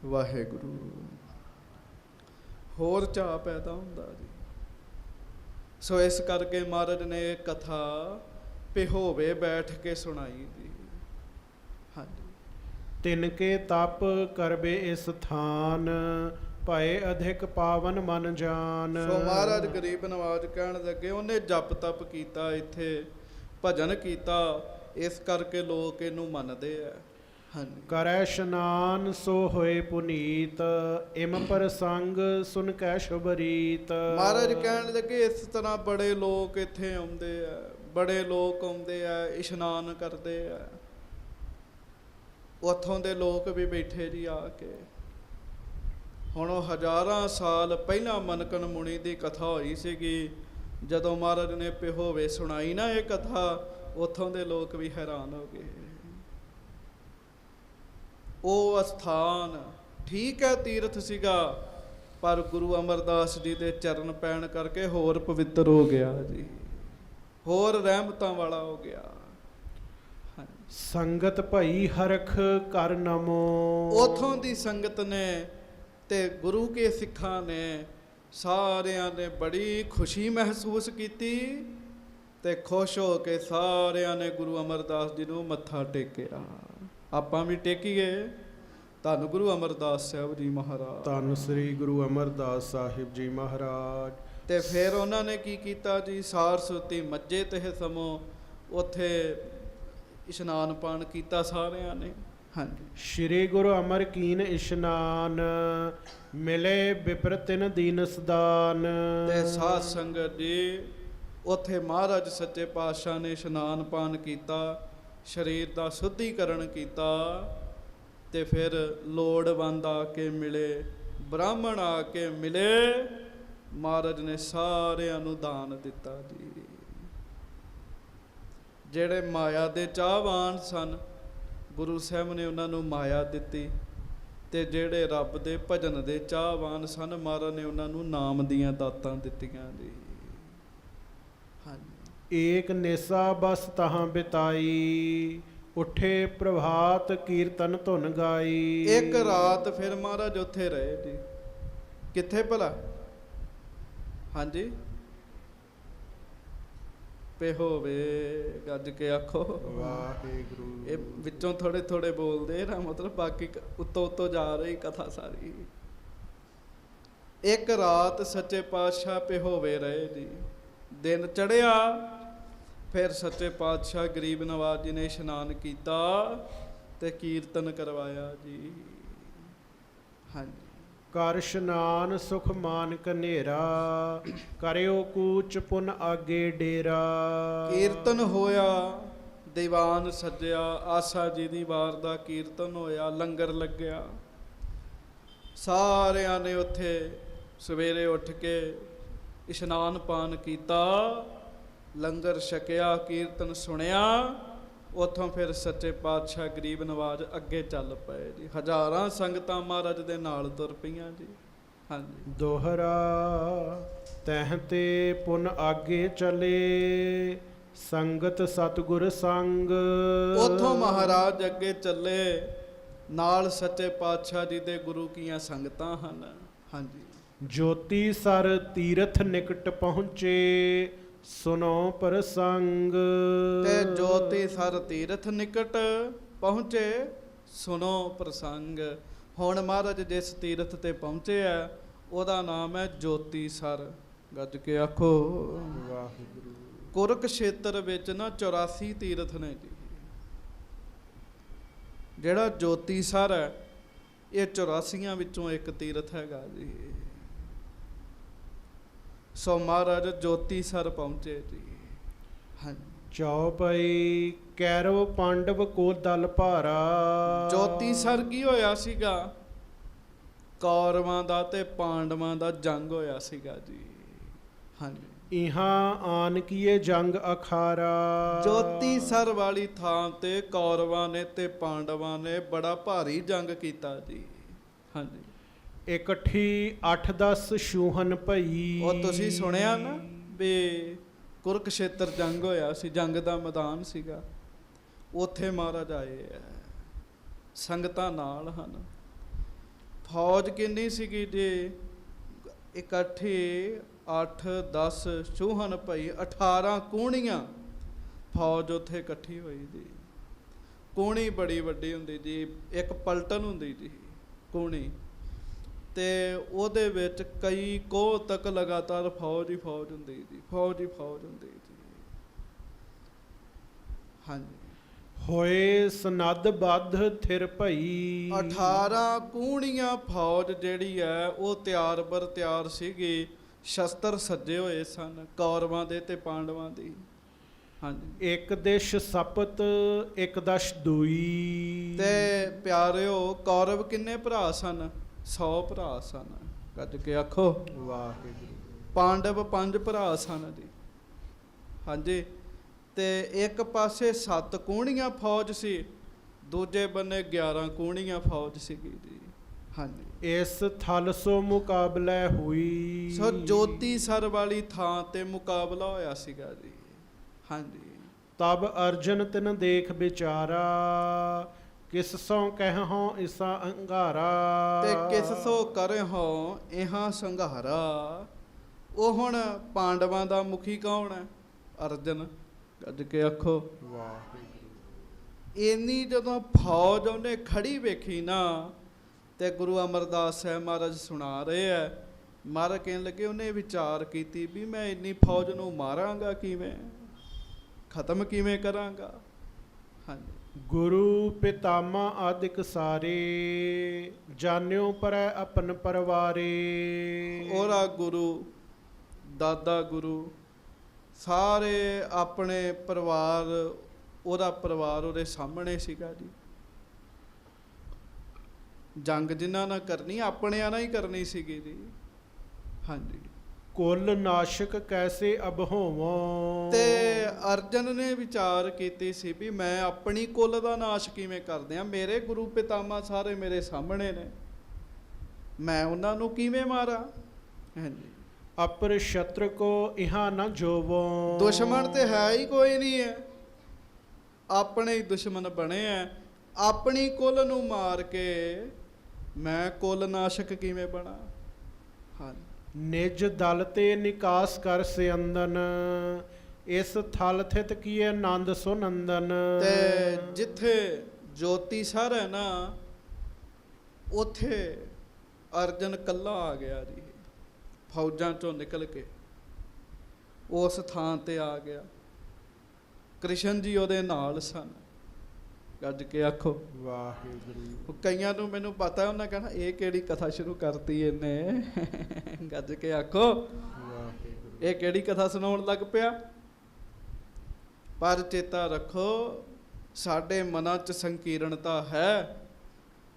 Speaker 1: ਵਾਹਿਗੁਰੂ। ਹੋਰ ਚਾਅ ਪੈਦਾ ਹੁੰਦਾ ਜੀ। ਸੋ ਇਸ ਕਰਕੇ ਮਹਾਰਾਜ ਨੇ ਇਹ ਕਥਾ ਪਿਹੋਵੇ ਬੈਠ ਕੇ ਸੁਣਾਈ ਜੀ। ਹਾਂਜੀ।
Speaker 2: ਤਿਨਕੇ ਤਪ ਕਰਬੇ ਇਸ ਥਾਨ ਭਏ ਅਧਿਕ ਪਾਵਨ ਮਨ ਜਾਨ।
Speaker 1: ਸੋ ਮਹਾਰਾਜ ਗਰੀਬ ਨਵਾਜ ਕਹਿਣ ਲੱਗੇ, ਉਹਨੇ ਜਪ ਤਪ ਕੀਤਾ, ਇੱਥੇ ਭਜਨ ਕੀਤਾ, ਇਸ ਕਰਕੇ ਲੋਕ ਇਹਨੂੰ ਮੰਨਦੇ ਆ। ਹਾਂਜੀ।
Speaker 2: ਕਰੈ ਇਸ਼ਨਾਨ ਸੋ ਹੋਏ ਪੁਨੀਤ ਇਮ ਪ੍ਰਸੰਗ ਸੁਨ ਕੈ ਸ਼ੁਭ ਰੀਤ।
Speaker 1: ਮਹਾਰਾਜ ਕਹਿਣ ਲੱਗੇ ਇਸ ਤਰ੍ਹਾਂ ਬੜੇ ਲੋਕ ਇੱਥੇ ਆਉਂਦੇ ਆ, ਬੜੇ ਲੋਕ ਆਉਂਦੇ ਆ, ਇਸ਼ਨਾਨ ਕਰਦੇ ਆ। ਉੱਥੋਂ ਦੇ ਲੋਕ ਵੀ ਬੈਠੇ ਜੀ ਆ ਕੇ। ਹੁਣ ਉਹ ਹਜ਼ਾਰਾਂ ਸਾਲ ਪਹਿਲਾਂ ਮਨਕਣ ਮੁਨੀ ਦੀ ਕਥਾ ਹੋਈ ਸੀਗੀ। ਜਦੋਂ ਮਹਾਰਾਜ ਨੇ ਪਿਹੋਵੇ ਸੁਣਾਈ ਨਾ ਇਹ ਕਥਾ, ਉੱਥੋਂ ਦੇ ਲੋਕ ਵੀ ਹੈਰਾਨ ਹੋ ਗਏ। ਉਹ ਅਸਥਾਨ ਠੀਕ ਹੈ ਤੀਰਥ ਸੀਗਾ, ਪਰ ਗੁਰੂ ਅਮਰਦਾਸ ਜੀ ਦੇ ਚਰਨ ਪੈਣ ਕਰਕੇ ਹੋਰ ਪਵਿੱਤਰ ਹੋ ਗਿਆ ਜੀ, ਹੋਰ ਰਹਿਮਤਾਂ ਵਾਲਾ ਹੋ ਗਿਆ।
Speaker 2: ਸੰਗਤ ਭਈ ਹਰਖ ਕਰ ਨਮੋ।
Speaker 1: ਉਥੋਂ ਦੀ ਸੰਗਤ ਨੇ ਤੇ ਗੁਰੂ ਕੇ ਸਿੱਖਾਂ ਨੇ ਸਾਰਿਆਂ ਨੇ ਬੜੀ ਖੁਸ਼ੀ ਮਹਿਸੂਸ ਕੀਤੀ ਤੇ ਖੁਸ਼ ਹੋ ਕੇ ਸਾਰਿਆਂ ਨੇ ਗੁਰੂ ਅਮਰਦਾਸ ਜੀ ਨੂੰ ਮੱਥਾ ਟੇਕਿਆ। ਆਪਾਂ ਵੀ ਟੇਕੀਏ। ਧੰਨ ਗੁਰੂ ਅਮਰਦਾਸ ਸਾਹਿਬ ਜੀ ਮਹਾਰਾਜ।
Speaker 2: ਧੰਨ ਸ੍ਰੀ ਗੁਰੂ ਅਮਰਦਾਸ ਸਾਹਿਬ ਜੀ ਮਹਾਰਾਜ।
Speaker 1: ਤੇ ਫਿਰ ਉਹਨਾਂ ਨੇ ਕੀ ਕੀਤਾ ਜੀ? ਸਾਰਸਵਤੀ ਮੱਝੇ ਤੇ ਸਮੋ ਉੱਥੇ ਇਸ਼ਨਾਨ ਪਾਨ ਕੀਤਾ ਸਾਰਿਆਂ ਨੇ। ਹਾਂਜੀ।
Speaker 2: ਸ਼੍ਰੀ ਗੁਰੂ ਅਮਰ ਕੀਨ ਇਸ਼ਨਾਨ ਮਿਲੇ ਬਿਪਰ ਤਿਨ ਦੀਨ ਸਦਾਨ।
Speaker 1: ਤੇ ਸਾਧ ਸੰਗਤ ਜੀ ਉੱਥੇ ਮਹਾਰਾਜ ਸੱਚੇ ਪਾਤਸ਼ਾਹ ਨੇ ਇਸ਼ਨਾਨ ਪਾਨ ਕੀਤਾ, ਸਰੀਰ ਦਾ ਸ਼ੁੱਧੀਕਰਨ ਕੀਤਾ ਤੇ ਫਿਰ ਲੋੜਵੰਦ ਆ ਕੇ ਮਿਲੇ, ਬ੍ਰਾਹਮਣ ਆ ਕੇ ਮਿਲੇ। ਮਹਾਰਾਜ ਨੇ ਸਾਰਿਆਂ ਨੂੰ ਦਾਨ ਦਿੱਤਾ ਜੀ। ਜਿਹੜੇ ਮਾਇਆ ਦੇ ਚਾਹਵਾਨ ਸਨ, ਗੁਰੂ ਸਾਹਿਬ ਨੇ ਉਹਨਾਂ ਨੂੰ ਮਾਇਆ ਦਿੱਤੀ, ਤੇ ਜਿਹੜੇ ਰੱਬ ਦੇ ਭਜਨ ਦੇ ਚਾਹਵਾਨ ਸਨ, ਮਹਾਰਾਜ ਨੇ ਉਹਨਾਂ ਨੂੰ ਨਾਮ ਦੀਆਂ ਦਾਤਾਂ ਦਿੱਤੀਆਂ ਜੀ। ਹਾਂਜੀ।
Speaker 2: ਏਕ ਨਿਸਾ ਬਸ ਤਹਾਂ ਬਿਤਾਈ ਉੱਠੇ ਪ੍ਰਭਾਤ ਕੀਰਤਨ ਧੁਨ ਗਾਈ।
Speaker 1: ਇੱਕ ਰਾਤ ਫਿਰ ਮਹਾਰਾਜ ਉੱਥੇ ਰਹੇ ਜੀ। ਕਿੱਥੇ ਭਲਾ? ਹਾਂਜੀ, ਪੇ ਹੋਵੇ ਗੱਜ ਕੇ ਆਖੋ
Speaker 2: ਵਾਹਿਗੁਰੂ।
Speaker 1: ਇਹ ਵਿੱਚੋਂ ਥੋੜੇ ਥੋੜੇ ਬੋਲਦੇ ਨਾ, ਮਤਲਬ ਬਾਕੀ ਉੱਤੋਂ ਉੱਤੋਂ ਜਾ ਰਹੀ ਕਥਾ ਸਾਰੀ। ਇੱਕ ਰਾਤ ਸੱਚੇ ਪਾਤਸ਼ਾਹ ਪੇ ਹੋਵੇ ਰਹੇ ਜੀ। ਦਿਨ ਚੜਿਆ, ਫਿਰ ਸੱਚੇ ਪਾਤਸ਼ਾਹ ਗਰੀਬ ਨਵਾਜ ਜੀ ਨੇ ਇਸ਼ਨਾਨ ਕੀਤਾ ਤੇ ਕੀਰਤਨ ਕਰਵਾਇਆ ਜੀ। ਹਾਂਜੀ।
Speaker 2: ਕਰ ਇਸ਼ਨਾਨ ਸੁਖ ਮਾਨ ਕਨੇਰਾ, ਕਰਿਓ ਕੂਚ ਪੁਨ ਆਗੇ ਡੇਰਾ।
Speaker 1: ਕੀਰਤਨ ਹੋਇਆ, ਦੀਵਾਨ ਸੱਜਿਆ, ਆਸਾ ਜੀ ਦੀ ਵਾਰ ਦਾ ਕੀਰਤਨ ਹੋਇਆ, ਲੰਗਰ ਲੱਗਿਆ। ਸਾਰਿਆਂ ਨੇ ਉੱਥੇ ਸਵੇਰੇ ਉੱਠ ਕੇ ਇਸ਼ਨਾਨ ਪਾਨ ਕੀਤਾ, ਲੰਗਰ ਛਕਿਆ, ਕੀਰਤਨ ਸੁਣਿਆ। ਉੱਥੋਂ ਫਿਰ ਸੱਚੇ ਪਾਤਸ਼ਾਹ ਗਰੀਬ ਨਵਾਜ ਅੱਗੇ ਚੱਲ ਪਏ ਜੀ। ਹਜ਼ਾਰਾਂ ਸੰਗਤਾਂ ਮਹਾਰਾਜ ਦੇ ਨਾਲ ਤੁਰ ਪਈਆਂ ਜੀ। ਹਾਂਜੀ।
Speaker 2: ਦੋਹਰਾ ਤਹਿ ਤੇ ਪੁਨ ਆਗੇ ਚਲੇ, ਸੰਗਤ ਸਤਿਗੁਰ ਸੰਗ।
Speaker 1: ਉੱਥੋਂ ਮਹਾਰਾਜ ਅੱਗੇ ਚੱਲੇ, ਨਾਲ ਸੱਚੇ ਪਾਤਸ਼ਾਹ ਜੀ ਦੇ ਗੁਰੂ ਕੀਆਂ ਸੰਗਤਾਂ ਹਨ। ਹਾਂਜੀ।
Speaker 2: ਜੋਤੀ ਸਰ ਤੀਰਥ ਨਿਕਟ ਪਹੁੰਚੇ, ਸੁਨੋ ਪ੍ਰਸੰਗ।
Speaker 1: ਤੇ ਜੋਤੀ ਸਰ ਤੀਰਥ ਨਿਕਟ ਪਹੁੰਚੇ, ਸੁਨੋ ਪ੍ਰਸੰਗ। ਹੁਣ ਮਹਾਰਾਜ ਜਿਸ ਤੀਰਥ ਤੇ ਪਹੁੰਚੇ ਆ, ਉਹਦਾ ਨਾਮ ਹੈ ਜੋਤੀ ਸਰ। ਗੱਜ ਕੇ ਆਖੋ
Speaker 2: ਵਾਹਿਗੁਰੂ।
Speaker 1: ਕੁਰਕਸ਼ੇਤਰ ਵਿੱਚ ਨਾ 84 ਤੀਰਥ ਨੇ ਜੀ। ਜਿਹੜਾ ਜੋਤੀ ਸਰ ਹੈ, ਇਹ 84 ਵਿੱਚੋਂ ਇੱਕ ਤੀਰਥ ਹੈਗਾ ਜੀ। ਸੋ ਮਹਾਰਾਜ ਜੋਤੀ ਸਰ ਪਹੁੰਚੇ ਜੀ। ਹਾਂਜੀ।
Speaker 2: ਚੌਪਈ ਕੈਰਵ ਪਾਂਡਵ ਕੋ ਦਲ ਭਾਰਾ।
Speaker 1: ਜੋਤੀ ਸਰ ਕੀ ਹੋਇਆ ਸੀਗਾ? ਕੌਰਵਾਂ ਦਾ ਤੇ ਪਾਂਡਵਾਂ ਦਾ ਜੰਗ ਹੋਇਆ ਸੀਗਾ ਜੀ। ਹਾਂਜੀ।
Speaker 2: ਇਹਾਂ ਆਨ ਕੀਏ ਜੰਗ ਅਖਾਰਾ।
Speaker 1: ਜੋਤੀ ਸਰ ਵਾਲੀ ਥਾਂ ਤੇ ਕੌਰਵਾਂ ਨੇ ਤੇ ਪਾਂਡਵਾਂ ਨੇ ਬੜਾ ਭਾਰੀ ਜੰਗ ਕੀਤਾ ਜੀ। ਹਾਂਜੀ।
Speaker 2: ਇਕੱਠੀ 8-10 ਛੂਹਨ ਭਈ।
Speaker 1: ਉਹ ਤੁਸੀਂ ਸੁਣਿਆ ਨਾ ਵੀ ਕੁਰਕਸ਼ੇਤਰ ਜੰਗ ਹੋਇਆ ਸੀ, ਜੰਗ ਦਾ ਮੈਦਾਨ ਸੀਗਾ। ਉੱਥੇ ਮਹਾਰਾਜ ਆਏ ਆ, ਸੰਗਤਾਂ ਨਾਲ ਹਨ। ਫੌਜ ਕਿੰਨੀ ਸੀਗੀ ਜੀ? ਇਕੱਠੀ 8-10 ਛੂਹਨ ਭਈ, 18 ਕੂਣੀਆਂ ਫੌਜ ਉੱਥੇ ਇਕੱਠੀ ਹੋਈ ਜੀ। ਕੂਣੀ ਬੜੀ ਵੱਡੀ ਹੁੰਦੀ ਜੀ, ਇੱਕ ਪਲਟਨ ਹੁੰਦੀ ਜੀ ਕੂਣੀ, ਤੇ ਉਹਦੇ ਵਿੱਚ ਕਈ ਕੋਹ ਤੱਕ ਲਗਾਤਾਰ ਫੌਜ ਹੀ ਫੌਜ ਹੁੰਦੀ ਜੀ, ਫੌਜ ਹੀ ਫੌਜ ਹੁੰਦੀ ਜੀ। ਹਾਂਜੀ।
Speaker 2: ਹੋਏ ਸਨਦ ਬੱਧ ਥਿਰ ਭਈ।
Speaker 1: 18 ਕੂਣੀਆਂ ਫੌਜ ਜਿਹੜੀ ਹੈ ਉਹ ਤਿਆਰ ਬਰ ਤਿਆਰ ਸੀਗੀ, ਸ਼ਸਤਰ ਸੱਜੇ ਹੋਏ ਸਨ ਕੌਰਵਾਂ ਦੇ ਤੇ ਪਾਂਡਵਾਂ ਦੀ। ਹਾਂਜੀ।
Speaker 2: ਇੱਕ ਦਿਸ਼ ਸਪਤ ਇੱਕ ਦਸ਼ ਦੂਈ।
Speaker 1: ਤੇ ਪਿਆਰਿਓ, ਕੌਰਵ ਕਿੰਨੇ ਭਰਾ ਸਨ? 100 ਭਰਾ ਸਨ। ਗੱਜ ਕੇ ਆਖੋ
Speaker 2: ਵਾਹਿਗੁਰੂ।
Speaker 1: ਪਾਂਡਵ 5 ਭਰਾ ਸਨ ਜੀ। ਹਾਂਜੀ। ਤੇ ਇੱਕ ਪਾਸੇ 7 ਕੂਣੀਆਂ ਫੌਜ ਸੀ, ਦੂਜੇ ਬੰਨੇ 11 ਕੂਣੀਆਂ ਫੌਜ ਸੀਗੀ ਜੀ। ਹਾਂਜੀ।
Speaker 2: ਇਸ ਥਲ ਸੋ ਮੁਕਾਬਲੇ ਹੋਈ।
Speaker 1: ਸੋ ਜੋਤੀ ਸਰ ਵਾਲੀ ਥਾਂ ਤੇ ਮੁਕਾਬਲਾ ਹੋਇਆ ਸੀਗਾ ਜੀ। ਹਾਂਜੀ।
Speaker 2: ਤਬ ਅਰਜਨ ਤਿਨ ਦੇਖ ਵਿਚਾਰਾ, ਕਿਸ ਸੋ ਕਹਿ ਇਸਾ ਅੰਗਾਰਾ।
Speaker 1: ਤੇ ਕਿਸ ਸੋ ਕਰੇ ਹੋ ਇਹਾਂ ਸੰਘਾਰਾ। ਉਹ ਹੁਣ ਪਾਂਡਵਾਂ ਦਾ ਮੁਖੀ ਕੌਣ ਹੈ? ਅਰਜਨ। ਗੱਜ ਕੇ ਆਖੋ
Speaker 2: ਵਾਹਿਗੁਰੂ।
Speaker 1: ਇੰਨੀ ਜਦੋਂ ਫੌਜ ਉਹਨੇ ਖੜੀ ਵੇਖੀ ਨਾ, ਤੇ ਗੁਰੂ ਅਮਰਦਾਸ ਸਾਹਿਬ ਮਹਾਰਾਜ ਸੁਣਾ ਰਹੇ ਆ। ਮਹਾਰਾਜ ਕਹਿਣ ਲੱਗੇ, ਉਹਨੇ ਵਿਚਾਰ ਕੀਤੀ ਵੀ ਮੈਂ ਇੰਨੀ ਫੌਜ ਨੂੰ ਮਾਰਾਂਗਾ ਕਿਵੇਂ, ਖਤਮ ਕਿਵੇਂ ਕਰਾਂਗਾ। ਹਾਂਜੀ।
Speaker 2: ਗੁਰੂ ਪਿਤਾਮਾ ਆਦਿਕ ਸਾਰੇ, ਜਾਣਿਓ ਪਰੈ ਆਪਨ ਪਰਵਾਰੇ।
Speaker 1: ਉਹਦਾ ਗੁਰੂ, ਦਾਦਾ ਗੁਰੂ, ਸਾਰੇ ਆਪਣੇ ਪਰਿਵਾਰ, ਉਹਦਾ ਪਰਿਵਾਰ ਉਹਦੇ ਸਾਹਮਣੇ ਸੀਗਾ ਜੀ। ਜੰਗ ਜਿਨ੍ਹਾਂ ਨਾਲ ਕਰਨੀ, ਆਪਣਿਆਂ ਨਾਲ ਹੀ ਕਰਨੀ ਸੀਗੀ ਜੀ। ਹਾਂਜੀ।
Speaker 2: ਕੁਲ ਨਾਸ਼ਕ ਕੈਸੇ ਅਬ ਹੋਵਾਂ।
Speaker 1: ਤੇ ਅਰਜਨ ਨੇ ਵਿਚਾਰ ਕੀਤੀ ਸੀ ਵੀ ਮੈਂ ਆਪਣੀ ਕੁਲ ਦਾ ਨਾਸ਼ ਕਿਵੇਂ ਕਰਦੇ ਆ। ਮੇਰੇ ਗੁਰੂ ਪਿਤਾਮਾ ਸਾਰੇ ਮੇਰੇ ਸਾਹਮਣੇ ਨੇ, ਮੈਂ ਉਹਨਾਂ ਨੂੰ ਕਿਵੇਂ ਮਾਰਾਂ। ਹਾਂਜੀ।
Speaker 2: ਅਪਰ ਸ਼ਤਰ ਕੋ ਇਹਾਂ ਨਾ ਜੋਵੋ।
Speaker 1: ਦੁਸ਼ਮਣ ਤੇ ਹੈ ਹੀ ਕੋਈ ਨਹੀਂ ਹੈ। ਆਪਣੇ ਹੀ ਦੁਸ਼ਮਣ ਬਣੇ ਆ। ਆਪਣੀ ਕੁਲ ਨੂੰ ਮਾਰ ਕੇ ਮੈਂ ਕੁਲ ਨਾਸ਼ਕ ਕਿਵੇਂ ਬਣਾ? ਹਾਂ।
Speaker 2: ਨਿਜ ਦਲ ਤੇ ਨਿਕਾਸ ਕਰ ਸਿਅੰਦਨ, ਇਸ ਥਲ ਥਿਤ ਕੀਏ ਆਨੰਦ ਸੁਨੰਦਨ।
Speaker 1: ਤੇ ਜਿੱਥੇ ਜੋਤੀ ਸਰ ਹੈ ਨਾ, ਉੱਥੇ ਅਰਜਨ ਕੱਲਾ ਆ ਗਿਆ ਜੀ, ਫੌਜਾਂ ਚੋਂ ਨਿਕਲ ਕੇ ਉਸ ਥਾਂ ਤੇ ਆ ਗਿਆ। ਕ੍ਰਿਸ਼ਨ ਜੀ ਉਹਦੇ ਨਾਲ ਸਨ। ਗੱਜ ਕੇ ਆਖੋ
Speaker 2: ਵਾਹਿਗੁਰੂ।
Speaker 1: ਕਈਆਂ ਨੂੰ ਮੈਨੂੰ ਪਤਾ, ਉਹਨਾਂ ਕਹਿਣਾ ਇਹ ਕਿਹੜੀ ਕਥਾ ਸ਼ੁਰੂ ਕਰਤੀ ਇਹਨੇ। ਗੱਜ ਕੇ ਆਖੋ
Speaker 2: ਵਾਹਿਗੁਰੂ।
Speaker 1: ਇਹ ਕਿਹੜੀ ਕਥਾ ਸੁਣਾਉਣ ਲੱਗ ਪਿਆ? ਪਰ ਚੇਤਾ ਰੱਖੋ, ਸਾਡੇ ਮਨਾਂ 'ਚ ਸੰਕੀਰਣਤਾ ਹੈ।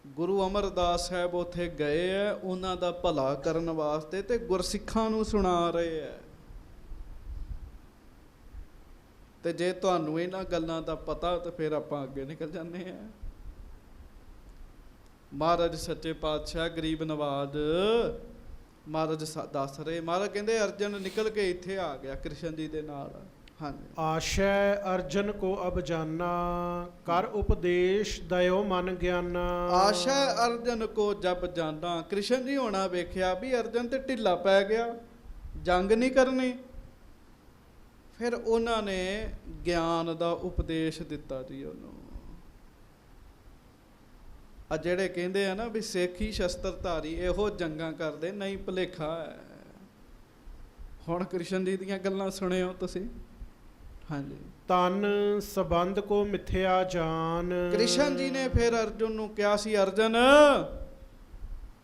Speaker 1: ਗੁਰੂ ਅਮਰਦਾਸ ਸਾਹਿਬ ਉੱਥੇ ਗਏ ਹੈ ਉਹਨਾਂ ਦਾ ਭਲਾ ਕਰਨ ਵਾਸਤੇ, ਤੇ ਗੁਰਸਿੱਖਾਂ ਨੂੰ ਸੁਣਾ ਰਹੇ ਹੈ। ਤੇ ਜੇ ਤੁਹਾਨੂੰ ਇਹਨਾਂ ਗੱਲਾਂ ਦਾ ਪਤਾ ਤਾਂ ਫਿਰ ਆਪਾਂ ਅੱਗੇ ਨਿਕਲ ਜਾਂਦੇ ਹਾਂ। ਮਹਾਰਾਜ ਸੱਚੇ ਪਾਤਸ਼ਾਹ ਗਰੀਬ ਨਵਾਜ਼ ਮਹਾਰਾਜ ਦੱਸ ਰਹੇ, ਮਹਾਰਾਜ ਕਹਿੰਦੇ ਅਰਜਨ ਨਿਕਲ ਕੇ ਇੱਥੇ ਆ ਗਿਆ ਕ੍ਰਿਸ਼ਨ ਜੀ ਦੇ ਨਾਲ। ਹਾਂਜੀ।
Speaker 2: ਆਸ਼ੈ ਅਰਜਨ ਕੋ ਅਬ ਜਾਨਾ, ਕਰ ਉਪਦੇਸ਼ ਦਇਓ ਮਨ ਗਿਆਨਾ।
Speaker 1: ਆਸ਼ਾ ਅਰਜਨ ਕੋ ਜਬ ਜਾਨਾ, ਕ੍ਰਿਸ਼ਨ ਜੀ ਹੋਣਾ ਵੇਖਿਆ ਵੀ ਅਰਜਨ ਤੇ ਢਿੱਲਾ ਪੈ ਗਿਆ, ਜੰਗ ਨਹੀਂ ਕਰਨੀ। ਫਿਰ ਉਹਨਾਂ ਨੇ ਗਿਆਨ ਦਾ ਉਪਦੇਸ਼ ਦਿੱਤਾ ਜੀ ਉਹਨੂੰ। ਆ ਜਿਹੜੇ ਕਹਿੰਦੇ ਆ ਨਾ ਵੀ ਸੇਖੀ ਸ਼ਸਤਰਧਾਰੀ ਇਹੋ ਜੰਗਾਂ ਕਰਦੇ, ਨਹੀਂ ਭੁਲੇਖਾ ਹੈ। ਹੁਣ ਕ੍ਰਿਸ਼ਨ ਜੀ ਦੀਆਂ ਗੱਲਾਂ ਸੁਣਿਓ ਤੁਸੀਂ। ਹਾਂਜੀ।
Speaker 2: ਤਨ ਸੰਬੰਧ ਕੋ ਮਿਥਿਆ ਜਾਨ।
Speaker 1: ਕ੍ਰਿਸ਼ਨ ਜੀ ਨੇ ਫਿਰ ਅਰਜੁਨ ਨੂੰ ਕਿਹਾ ਸੀ, ਅਰਜਨ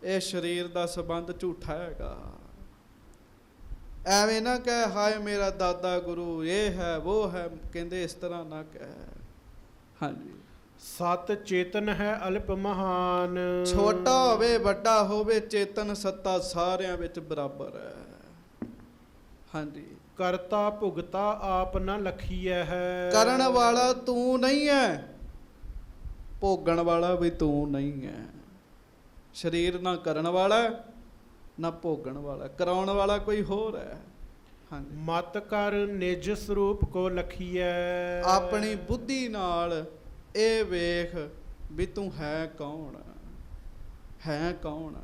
Speaker 1: ਇਹ ਸਰੀਰ ਦਾ ਸੰਬੰਧ ਝੂਠਾ ਹੈਗਾ। ਐਵੇਂ ਨਾ ਕਹਿ ਹਾਏ ਮੇਰਾ ਦਾਦਾ ਗੁਰੂ ਇਹ ਹੈ ਉਹ ਹੈ, ਕਹਿੰਦੇ ਇਸ ਤਰ੍ਹਾਂ ਨਾ ਕਹਿ। ਹਾਂਜੀ।
Speaker 2: ਸਤ ਚੇਤਨ ਹੈ ਅਲਪ ਮਹਾਨ।
Speaker 1: ਛੋਟਾ ਹੋਵੇ ਵੱਡਾ ਹੋਵੇ, ਚੇਤਨ ਸੱਤਾ ਸਾਰਿਆਂ ਵਿੱਚ ਬਰਾਬਰ ਹੈ। ਹਾਂਜੀ।
Speaker 2: ਕਰਤਾ ਭੁਗਤਾ ਆਪ ਨਾ ਲਖੀਐ ਹੈ।
Speaker 1: ਕਰਨ ਵਾਲਾ ਤੂੰ ਨਹੀਂ ਹੈ, ਭੋਗਣ ਵਾਲਾ ਵੀ ਤੂੰ ਨਹੀਂ ਹੈ। ਸਰੀਰ ਨਾ ਕਰਨ ਵਾਲਾ ਨਾ ਭੋਗਣ ਵਾਲਾ, ਕਰਾਉਣ ਵਾਲਾ ਕੋਈ ਹੋਰ ਹੈ। ਹਾਂਜੀ।
Speaker 2: ਮਤ ਕਰ ਨਿਜ ਸਰੂਪ ਕੋ ਲਖੀਐ।
Speaker 1: ਆਪਣੀ ਬੁੱਧੀ ਨਾਲ ਇਹ ਵੇਖ ਵੀ ਤੂੰ ਹੈ ਕੌਣ, ਹੈ ਕੌਣ।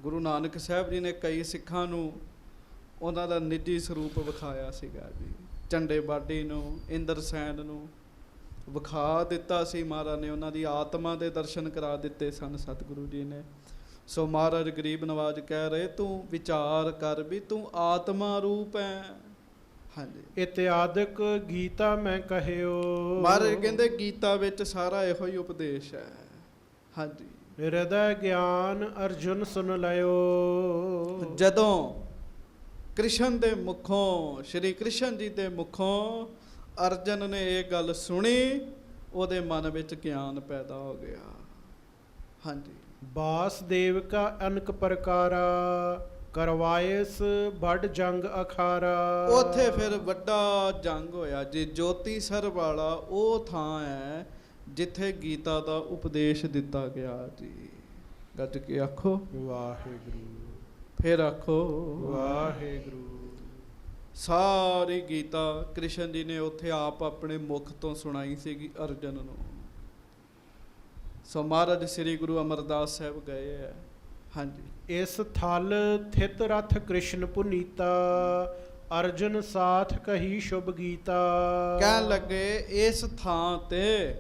Speaker 1: ਗੁਰੂ ਨਾਨਕ ਸਾਹਿਬ ਜੀ ਨੇ ਕਈ ਸਿੱਖਾਂ ਨੂੰ ਉਹਨਾਂ ਦਾ ਨਿੱਜੀ ਸਰੂਪ ਵਿਖਾਇਆ ਸੀਗਾ ਜੀ। ਝੰਡੇ ਬਾਡੀ ਨੂੰ, ਇੰਦਰਸੈਨ ਨੂੰ ਵਿਖਾ ਦਿੱਤਾ ਸੀ ਮਹਾਰਾਜ ਨੇ। ਉਹਨਾਂ ਦੀ ਆਤਮਾ ਦੇ ਦਰਸ਼ਨ ਕਰਾ ਦਿੱਤੇ ਸਨ ਸਤਿਗੁਰੂ ਜੀ ਨੇ। ਸੋ ਮਹਾਰਾਜ ਗਰੀਬ ਨਵਾਜ਼ ਕਹਿ ਰਹੇ, ਤੂੰ ਵਿਚਾਰ ਕਰ ਵੀ ਤੂੰ ਆਤਮਾ ਰੂਪ ਹੈ। ਹਾਂਜੀ।
Speaker 2: ਇਤਿਆਦਿਕ ਗੀਤਾ ਮੈਂ ਕਹਿਓ।
Speaker 1: ਮਹਾਰਾਜ ਕਹਿੰਦੇ ਗੀਤਾ ਵਿੱਚ ਸਾਰਾ ਇਹੋ ਹੀ ਉਪਦੇਸ਼ ਹੈ। ਹਾਂਜੀ।
Speaker 2: ਹਿਰਦੈ ਗਿਆਨ ਅਰਜੁਨ ਸੁਨ ਲਿਓ।
Speaker 1: ਜਦੋਂ ਕ੍ਰਿਸ਼ਨ ਦੇ ਮੁਖੋਂ, ਸ਼੍ਰੀ ਕ੍ਰਿਸ਼ਨ ਜੀ ਦੇ ਮੁਖੋਂ ਅਰਜਨ ਨੇ ਇਹ ਗੱਲ ਸੁਣੀ, ਉਹਦੇ ਮਨ ਵਿੱਚ ਗਿਆਨ ਪੈਦਾ ਹੋ ਗਿਆ। ਹਾਂਜੀ।
Speaker 2: ਵਾਸਦੇਵ ਕਾ ਅਨਕ ਪ੍ਰਕਾਰਾ, ਕਰਵਾਇਸ ਵੱਡ ਜੰਗ ਅਖਾਰਾ।
Speaker 1: ਉੱਥੇ ਫਿਰ ਵੱਡਾ ਜੰਗ ਹੋਇਆ ਜੀ। ਜੋਤੀ ਸਰ ਵਾਲਾ ਉਹ ਥਾਂ ਹੈ ਜਿੱਥੇ ਗੀਤਾ ਦਾ ਉਪਦੇਸ਼ ਦਿੱਤਾ ਗਿਆ ਜੀ। ਗੱਜ ਕੇ ਆਖੋ
Speaker 2: ਵਾਹਿਗੁਰੂ।
Speaker 1: ਫਿਰ ਆਖੋ
Speaker 2: ਵਾਹਿਗੁਰੂ।
Speaker 1: ਸਾਰੀ ਗੀਤਾ ਕ੍ਰਿਸ਼ਨ ਜੀ ਨੇ ਉੱਥੇ ਆਪ ਆਪਣੇ ਮੁਖ ਤੋਂ ਸੁਣਾਈ ਸੀਗੀ ਅਰਜਨ ਨੂੰ। ਸੋ ਮਹਾਰਾਜ ਸ੍ਰੀ ਗੁਰੂ ਅਮਰਦਾਸ ਸਾਹਿਬ ਗਏ ਹੈ। ਹਾਂਜੀ।
Speaker 2: ਇਸ ਥਲ ਥਿਤ ਰਥ ਕ੍ਰਿਸ਼ਨ ਪੁਨੀਤਾ, ਅਰਜਨ ਸਾਥ ਕਹੀ ਸ਼ੁਭ ਗੀਤਾ।
Speaker 1: ਕਹਿਣ ਲੱਗੇ ਇਸ ਥਾਂ ਤੇ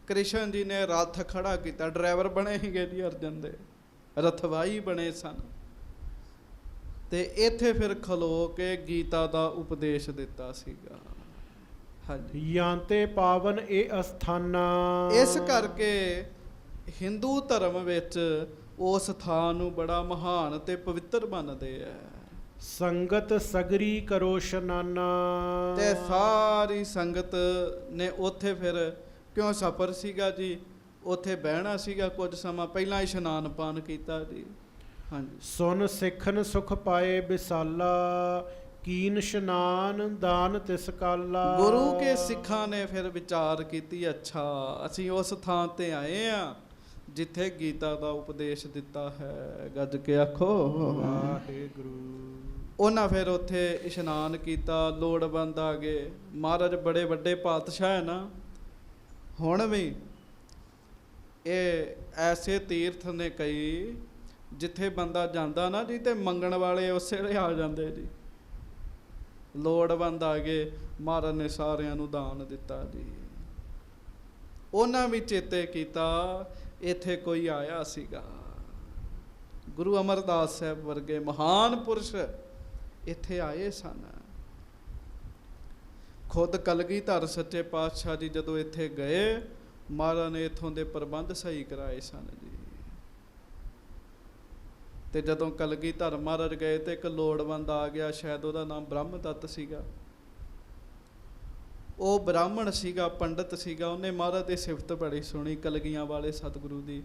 Speaker 1: ਕ੍ਰਿਸ਼ਨ ਜੀ ਨੇ ਰਥ ਖੜਾ ਕੀਤਾ। ਡਰਾਈਵਰ ਬਣੇ ਸੀਗੇ ਜੀ ਅਰਜਨ ਦੇ, ਰਥਵਾਈ ਬਣੇ ਸਨ। ਤੇ ਇੱਥੇ ਫਿਰ ਖਲੋ ਕੇ ਗੀਤਾ ਦਾ ਉਪਦੇਸ਼ ਦਿੱਤਾ ਸੀਗਾ। ਹਾਂਜੀ।
Speaker 2: ਯਾਂਤੇ ਪਾਵਨ ਇਹ ਅਸਥਾਨਾ।
Speaker 1: ਇਸ ਕਰਕੇ ਹਿੰਦੂ ਧਰਮ ਵਿੱਚ ਉਸ ਥਾਂ ਨੂੰ ਬੜਾ ਮਹਾਨ ਤੇ ਪਵਿੱਤਰ ਮੰਨਦੇ ਆ।
Speaker 2: ਸੰਗਤ ਸਗਰੀ ਕਰੋ ਸ਼ਨਾਨਾ।
Speaker 1: ਤੇ ਸਾਰੀ ਸੰਗਤ ਨੇ ਉੱਥੇ ਫਿਰ, ਕਿਉਂ ਸਫ਼ਰ ਸੀਗਾ ਜੀ, ਉੱਥੇ ਬਹਿਣਾ ਸੀਗਾ ਕੁਝ ਸਮਾਂ ਪਹਿਲਾਂ ਇਸ਼ਨਾਨ ਪਾਨ ਕੀਤਾ ਜੀ। ਹਾਂਜੀ।
Speaker 2: ਸੁਨ ਸਿੱਖਨ ਸੁਖ ਪਾਏ ਵਿਸਾਲਾ, ਕੀਨ ਇਸ਼ਨਾਨ ਦਾਨ ਤਿਸ ਕਾਲਾ।
Speaker 1: ਗੁਰੂ ਕੇ ਸਿੱਖਾਂ ਨੇ ਫਿਰ ਵਿਚਾਰ ਕੀਤੀ, ਅੱਛਾ ਅਸੀਂ ਉਸ ਥਾਂ ਤੇ ਆਏ ਆ ਜਿੱਥੇ ਗੀਤਾ ਦਾ ਉਪਦੇਸ਼ ਦਿੱਤਾ ਹੈ। ਗੱਜ ਕੇ ਆਖੋ
Speaker 2: ਵਾਹਿਗੁਰੂ।
Speaker 1: ਉਹਨਾਂ ਫਿਰ ਉੱਥੇ ਇਸ਼ਨਾਨ ਕੀਤਾ, ਲੋੜਵੰਦ ਆ ਗਏ। ਮਹਾਰਾਜ ਬੜੇ ਵੱਡੇ ਪਾਤਸ਼ਾਹ ਹੈ ਨਾ। ਹੁਣ ਵੀ ਇਹ ਐਸੇ ਤੀਰਥ ਨੇ ਕਈ ਜਿੱਥੇ ਬੰਦਾ ਜਾਂਦਾ ਨਾ ਜੀ, ਤੇ ਮੰਗਣ ਵਾਲੇ ਉਸੇ ਵੇਲੇ ਆ ਜਾਂਦੇ ਜੀ। ਲੋੜਵੰਦ ਆ ਗਏ, ਮਹਾਰਾਜ ਨੇ ਸਾਰਿਆਂ ਨੂੰ ਦਾਨ ਦਿੱਤਾ ਜੀ। ਉਹਨਾਂ ਵੀ ਚੇਤੇ ਕੀਤਾ ਇੱਥੇ ਕੋਈ ਆਇਆ ਸੀਗਾ। ਗੁਰੂ ਅਮਰਦਾਸ ਸਾਹਿਬ ਵਰਗੇ ਮਹਾਨ ਪੁਰਸ਼ ਇੱਥੇ ਆਏ ਸਨ। ਖੁਦ ਕਲਗੀਧਰ ਸੱਚੇ ਪਾਤਸ਼ਾਹ ਜੀ ਜਦੋਂ ਇੱਥੇ ਗਏ, ਮਹਾਰਾਜ ਨੇ ਇੱਥੋਂ ਦੇ ਪ੍ਰਬੰਧ ਸਹੀ ਕਰਾਏ ਸਨ ਜੀ। ਤੇ ਜਦੋਂ ਕਲਗੀਧਰ ਮਹਾਰਾਜ ਗਏ ਤੇ ਇੱਕ ਲੋੜਵੰਦ ਆ ਗਿਆ, ਸ਼ਾਇਦ ਉਹਦਾ ਨਾਮ ਬ੍ਰਹਮ ਦੱਤ ਸੀਗਾ। ਉਹ ਬ੍ਰਾਹਮਣ ਸੀਗਾ, ਪੰਡਤ ਸੀਗਾ। ਉਹਨੇ ਮਹਾਰਾਜ ਦੀ ਸਿਫਤ ਬੜੀ ਸੁਣੀ, ਕਲਗੀਆਂ ਵਾਲੇ ਸਤਿਗੁਰੂ ਦੀ।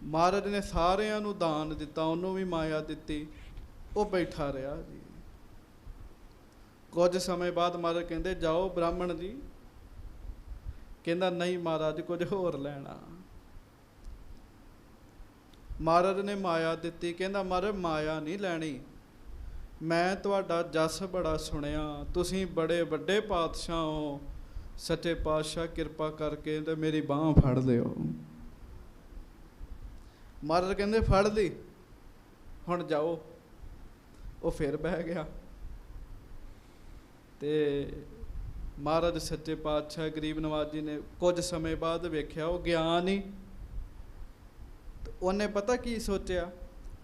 Speaker 1: ਮਹਾਰਾਜ ਨੇ ਸਾਰਿਆਂ ਨੂੰ ਦਾਨ ਦਿੱਤਾ, ਉਹਨੂੰ ਵੀ ਮਾਇਆ ਦਿੱਤੀ। ਉਹ ਬੈਠਾ ਰਿਹਾ ਜੀ। ਕੁਝ ਸਮੇਂ ਬਾਅਦ ਮਹਾਰਾਜ ਕਹਿੰਦੇ ਜਾਓ ਬ੍ਰਾਹਮਣ ਜੀ। ਕਹਿੰਦਾ ਨਹੀਂ ਮਹਾਰਾਜ, ਕੁਝ ਹੋਰ ਲੈਣਾ। ਮਹਾਰਾਜ ਨੇ ਮਾਇਆ ਦਿੱਤੀ। ਕਹਿੰਦਾ ਮਹਾਰਾਜ ਮਾਇਆ ਨਹੀਂ ਲੈਣੀ, ਮੈਂ ਤੁਹਾਡਾ ਜਸ ਬੜਾ ਸੁਣਿਆ, ਤੁਸੀਂ ਬੜੇ ਵੱਡੇ ਪਾਤਸ਼ਾਹ ਹੋ, ਸੱਚੇ ਪਾਤਸ਼ਾਹ ਕਿਰਪਾ ਕਰਕੇ ਤੇ ਮੇਰੀ ਬਾਂਹ ਫੜ ਲਿਓ। ਮਹਾਰਾਜ ਕਹਿੰਦੇ ਫੜ ਲਈ, ਹੁਣ ਜਾਓ। ਉਹ ਫਿਰ ਬਹਿ ਗਿਆ। ਤੇ ਮਹਾਰਾਜ ਸੱਚੇ ਪਾਤਸ਼ਾਹ ਗਰੀਬ ਨਵਾਜ ਜੀ ਨੇ ਕੁਝ ਸਮੇਂ ਬਾਅਦ ਵੇਖਿਆ ਉਹ ਗਿਆ ਨਹੀਂ। ਉਹਨੇ ਪਤਾ ਕੀ ਸੋਚਿਆ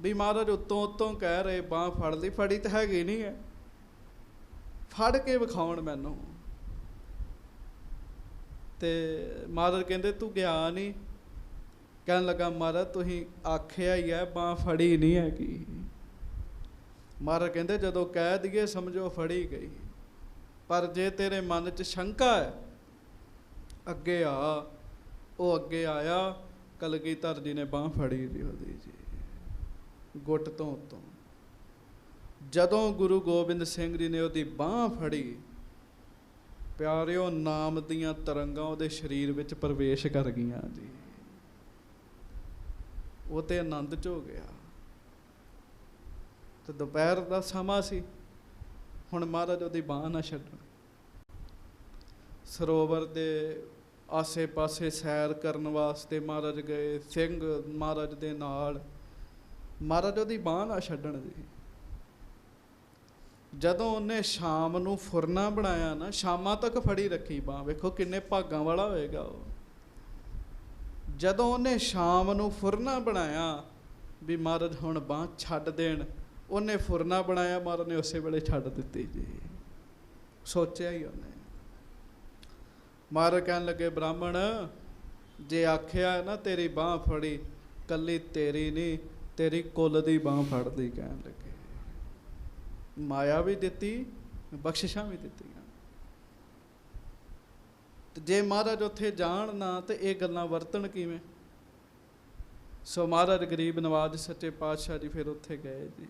Speaker 1: ਵੀ ਮਹਾਰਾਜ ਉੱਤੋਂ ਕਹਿ ਰਹੇ ਬਾਂਹ ਫੜ ਲਈ, ਫੜੀ ਤਾਂ ਹੈਗੀ ਨਹੀਂ ਹੈ, ਫੜ ਕੇ ਵਿਖਾਉਣ ਮੈਨੂੰ। ਤੇ ਮਹਾਰਾਜ ਕਹਿੰਦੇ ਤੂੰ ਗਿਆ ਨਹੀਂ। ਕਹਿਣ ਲੱਗਾ ਮਹਾਰਾਜ ਤੁਸੀਂ ਆਖਿਆ ਹੀ ਹੈ ਬਾਂਹ ਫੜੀ ਨਹੀਂ ਹੈਗੀ। ਮਹਾਰਾਜ ਕਹਿੰਦੇ ਜਦੋਂ ਕਹਿ ਦਈਏ ਸਮਝੋ ਫੜੀ ਗਈ, ਪਰ ਜੇ ਤੇਰੇ ਮਨ 'ਚ ਸ਼ੰਕਾ ਹੈ ਅੱਗੇ ਆ। ਉਹ ਅੱਗੇ ਆਇਆ, ਕਲਗੀਧਰ ਜੀ ਨੇ ਬਾਂਹ ਫੜੀ ਜੀ ਉਹਦੀ ਜੀ, ਗੁੱਟ ਤੋਂ ਉੱਤੋਂ। ਜਦੋਂ ਗੁਰੂ ਗੋਬਿੰਦ ਸਿੰਘ ਜੀ ਨੇ ਉਹਦੀ ਬਾਂਹ ਫੜੀ, ਪਿਆਰਿਓ ਨਾਮ ਦੀਆਂ ਤਰੰਗਾਂ ਉਹਦੇ ਸਰੀਰ ਵਿੱਚ ਪ੍ਰਵੇਸ਼ ਕਰ ਗਈਆਂ ਜੀ। ਉਹ ਤੇ ਆਨੰਦ 'ਚ ਹੋ ਗਿਆ। ਤੇ ਦੁਪਹਿਰ ਦਾ ਸਮਾਂ ਸੀ। ਹੁਣ ਮਹਾਰਾਜ ਉਹਦੀ ਬਾਂਹ ਨਾ ਛੱਡਣ। ਸਰੋਵਰ ਦੇ ਆਸੇ ਪਾਸੇ ਸੈਰ ਕਰਨ ਵਾਸਤੇ ਮਹਾਰਾਜ ਗਏ, ਸਿੰਘ ਮਹਾਰਾਜ ਦੇ ਨਾਲ। ਮਹਾਰਾਜ ਉਹਦੀ ਬਾਂਹ ਨਾ ਛੱਡਣ ਜੀ। ਜਦੋਂ ਉਹਨੇ ਸ਼ਾਮ ਨੂੰ ਫੁਰਨਾ ਬਣਾਇਆ ਨਾ, ਸ਼ਾਮਾਂ ਤੱਕ ਫੜੀ ਰੱਖੀ ਬਾਂਹ। ਵੇਖੋ ਕਿੰਨੇ ਭਾਗਾਂ ਵਾਲਾ ਹੋਏਗਾ ਉਹ। ਜਦੋਂ ਉਹਨੇ ਸ਼ਾਮ ਨੂੰ ਫੁਰਨਾ ਬਣਾਇਆ ਵੀ ਮਹਾਰਾਜ ਹੁਣ ਬਾਂਹ ਛੱਡ ਦੇਣ, ਉਹਨੇ ਫੁਰਨਾ ਬਣਾਇਆ, ਮਹਾਰਾਜ ਨੇ ਉਸੇ ਵੇਲੇ ਛੱਡ ਦਿੱਤੀ ਜੀ। ਸੋਚਿਆ ਹੀ ਉਹਨੇ। ਮਹਾਰਾਜ ਕਹਿਣ ਲੱਗੇ ਬ੍ਰਾਹਮਣ ਜੇ ਆਖਿਆ ਨਾ ਤੇਰੀ ਬਾਂਹ ਫੜੀ, ਕੱਲੀ ਤੇਰੀ ਨਹੀਂ ਤੇਰੀ ਕੁੱਲ ਦੀ ਬਾਂਹ ਫੜਦੀ। ਕਹਿਣ ਲੱਗੇ ਮਾਇਆ ਵੀ ਦਿੱਤੀ, ਬਖਸ਼ਿਸ਼ਾਂ ਵੀ ਦਿੱਤੀਆਂ। ਤੇ ਜੇ ਮਹਾਰਾਜ ਉੱਥੇ ਜਾਣ ਨਾ ਤੇ ਇਹ ਗੱਲਾਂ ਵਰਤਣ ਕਿਵੇਂ? ਸੋ ਮਹਾਰਾਜ ਗਰੀਬ ਨਵਾਜ ਸੱਚੇ ਪਾਤਸ਼ਾਹ ਜੀ ਫਿਰ ਉੱਥੇ ਗਏ ਜੀ।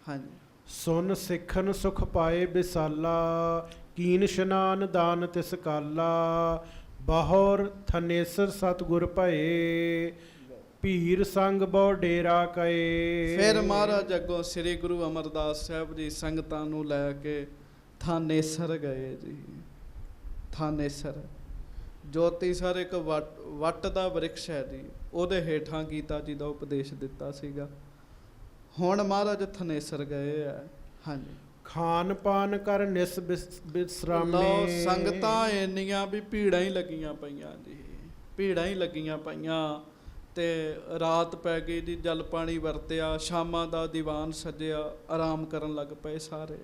Speaker 1: ਹਾਂਜੀ।
Speaker 2: ਸੁਨ ਸਿੱਖਨ ਸੁਖ ਪਾਏ ਵਿਸਾਲਾ, ਕੀਨ ਇਸ਼ਨਾਨ ਦਾਨ ਤਿਸ ਕਾਲਾ। ਬਾਹਰ ਥਨੇਸਰ ਸਤਿਗੁਰ ਭਏ, ਭੀਰ ਸੰਗ ਬਹੁ ਡੇਰਾ ਕਏ।
Speaker 1: ਫਿਰ ਮਹਾਰਾਜ ਅੱਗੋਂ ਸ੍ਰੀ ਗੁਰੂ ਅਮਰਦਾਸ ਸਾਹਿਬ ਜੀ ਸੰਗਤਾਂ ਨੂੰ ਲੈ ਕੇ ਥਾਨੇਸਰ ਗਏ ਜੀ। ਥਾਨੇਸਰ ਜੋਤੀਸਰ ਇੱਕ ਵੱਟ ਦਾ ਵ੍ਰਿਕਸ਼ ਹੈ ਜੀ, ਉਹਦੇ ਹੇਠਾਂ ਗੀਤਾ ਜੀ ਦਾ ਉਪਦੇਸ਼ ਦਿੱਤਾ ਸੀਗਾ। ਹੁਣ ਮਹਾਰਾਜ ਥਨੇਸਰ ਗਏ ਆ। ਹਾਂਜੀ।
Speaker 2: ਖਾਨ ਪਾਨ ਕਰ ਨਿਸ ਬਿਸਰਾਮੇ।
Speaker 1: ਸੰਗਤਾਂ ਇੰਨੀਆਂ ਵੀ ਭੀੜਾਂ ਹੀ ਲੱਗੀਆਂ ਪਈਆਂ ਜੀ, ਭੀੜਾਂ ਹੀ ਲੱਗੀਆਂ ਪਈਆਂ। ਤੇ ਰਾਤ ਪੈ ਗਈ ਜੀ, ਜਲ ਪਾਣੀ ਵਰਤਿਆ, ਸ਼ਾਮਾਂ ਦਾ ਦੀਵਾਨ ਸਜਿਆ, ਆਰਾਮ ਕਰਨ ਲੱਗ ਪਏ ਸਾਰੇ।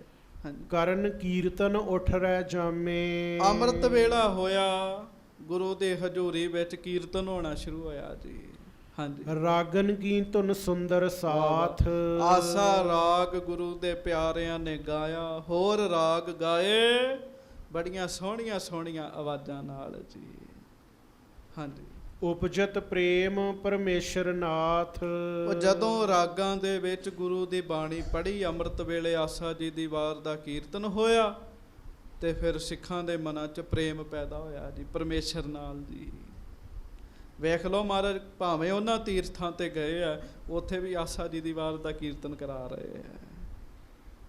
Speaker 1: ਹਾਂਜੀ।
Speaker 2: ਕਰਨ ਕੀਰਤਨ ਉੱਠ ਰਹਿ ਜਾਮੇ।
Speaker 1: ਅੰਮ੍ਰਿਤ ਵੇਲਾ ਹੋਇਆ, ਗੁਰੂ ਦੇ ਹਜ਼ੂਰੀ ਵਿੱਚ ਕੀਰਤਨ ਹੋਣਾ ਸ਼ੁਰੂ ਹੋਇਆ ਜੀ। ਹਾਂਜੀ।
Speaker 2: ਰਾਗਨ ਕੀ ਧੁਨ ਸੁੰਦਰ ਸਾਥ।
Speaker 1: ਆਸਾ ਰਾਗ ਗੁਰੂ ਦੇ ਪਿਆਰਿਆਂ ਨੇ ਗਾਇਆ, ਹੋਰ ਰਾਗ ਗਾਏ ਬੜੀਆਂ ਸੋਹਣੀਆਂ ਸੋਹਣੀਆਂ ਆਵਾਜ਼ਾਂ ਨਾਲ ਜੀ। ਹਾਂਜੀ।
Speaker 2: ਉਪਜਤ ਪ੍ਰੇਮ ਪਰਮੇਸ਼ਰ ਨਾਥ।
Speaker 1: ਉਹ ਜਦੋਂ ਰਾਗਾਂ ਦੇ ਵਿੱਚ ਗੁਰੂ ਦੀ ਬਾਣੀ ਪੜ੍ਹੀ, ਅੰਮ੍ਰਿਤ ਵੇਲੇ ਆਸਾ ਜੀ ਦੀ ਵਾਰ ਦਾ ਕੀਰਤਨ ਹੋਇਆ, ਤੇ ਫਿਰ ਸਿੱਖਾਂ ਦੇ ਮਨਾਂ 'ਚ ਪ੍ਰੇਮ ਪੈਦਾ ਹੋਇਆ ਜੀ ਪਰਮੇਸ਼ਰ ਨਾਲ ਜੀ। ਵੇਖ ਲਓ ਮਹਾਰਾਜ ਭਾਵੇਂ ਉਹਨਾਂ ਤੀਰਥਾਂ ਤੇ ਗਏ ਆ, ਉੱਥੇ ਵੀ ਆਸਾ ਜੀ ਦੀ ਵਾਰ ਦਾ ਕੀਰਤਨ ਕਰਾ ਰਹੇ ਆ।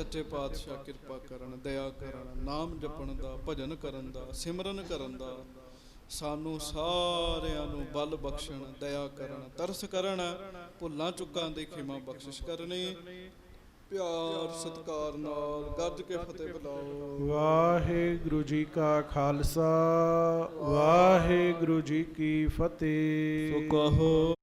Speaker 1: ਸੱਚੇ ਪਾਤਸ਼ਾਹ ਕਿਰਪਾ ਕਰਨ, ਦਇਆ ਕਰਨ, ਨਾਮ ਜਪਣ ਦਾ, ਭਜਨ ਕਰਨ ਦਾ, ਸਿਮਰਨ ਕਰਨ ਦਾ ਸਾਨੂੰ ਸਾਰਿਆਂ ਨੂੰ ਬਲ ਬਖਸ਼ਣ, ਦਇਆ ਕਰਨ, ਤਰਸ ਕਰਨ, ਭੁੱਲਾਂ ਚੁੱਕਾਂ ਦੀ ਖਿਮਾ ਬਖਸ਼ਿਸ਼ ਕਰਨੀ। ਪਿਆਰ ਸਤਿਕਾਰ ਨਾਲ ਗੱਜ ਕੇ ਫਤਿਹ ਬੁਲਾਓ।
Speaker 2: ਵਾਹਿਗੁਰੂ ਜੀ ਕਾ ਖਾਲਸਾ, ਵਾਹਿਗੁਰੂ ਜੀ ਕੀ ਫਤਿਹ।
Speaker 1: ਸੋ ਕਹੋ।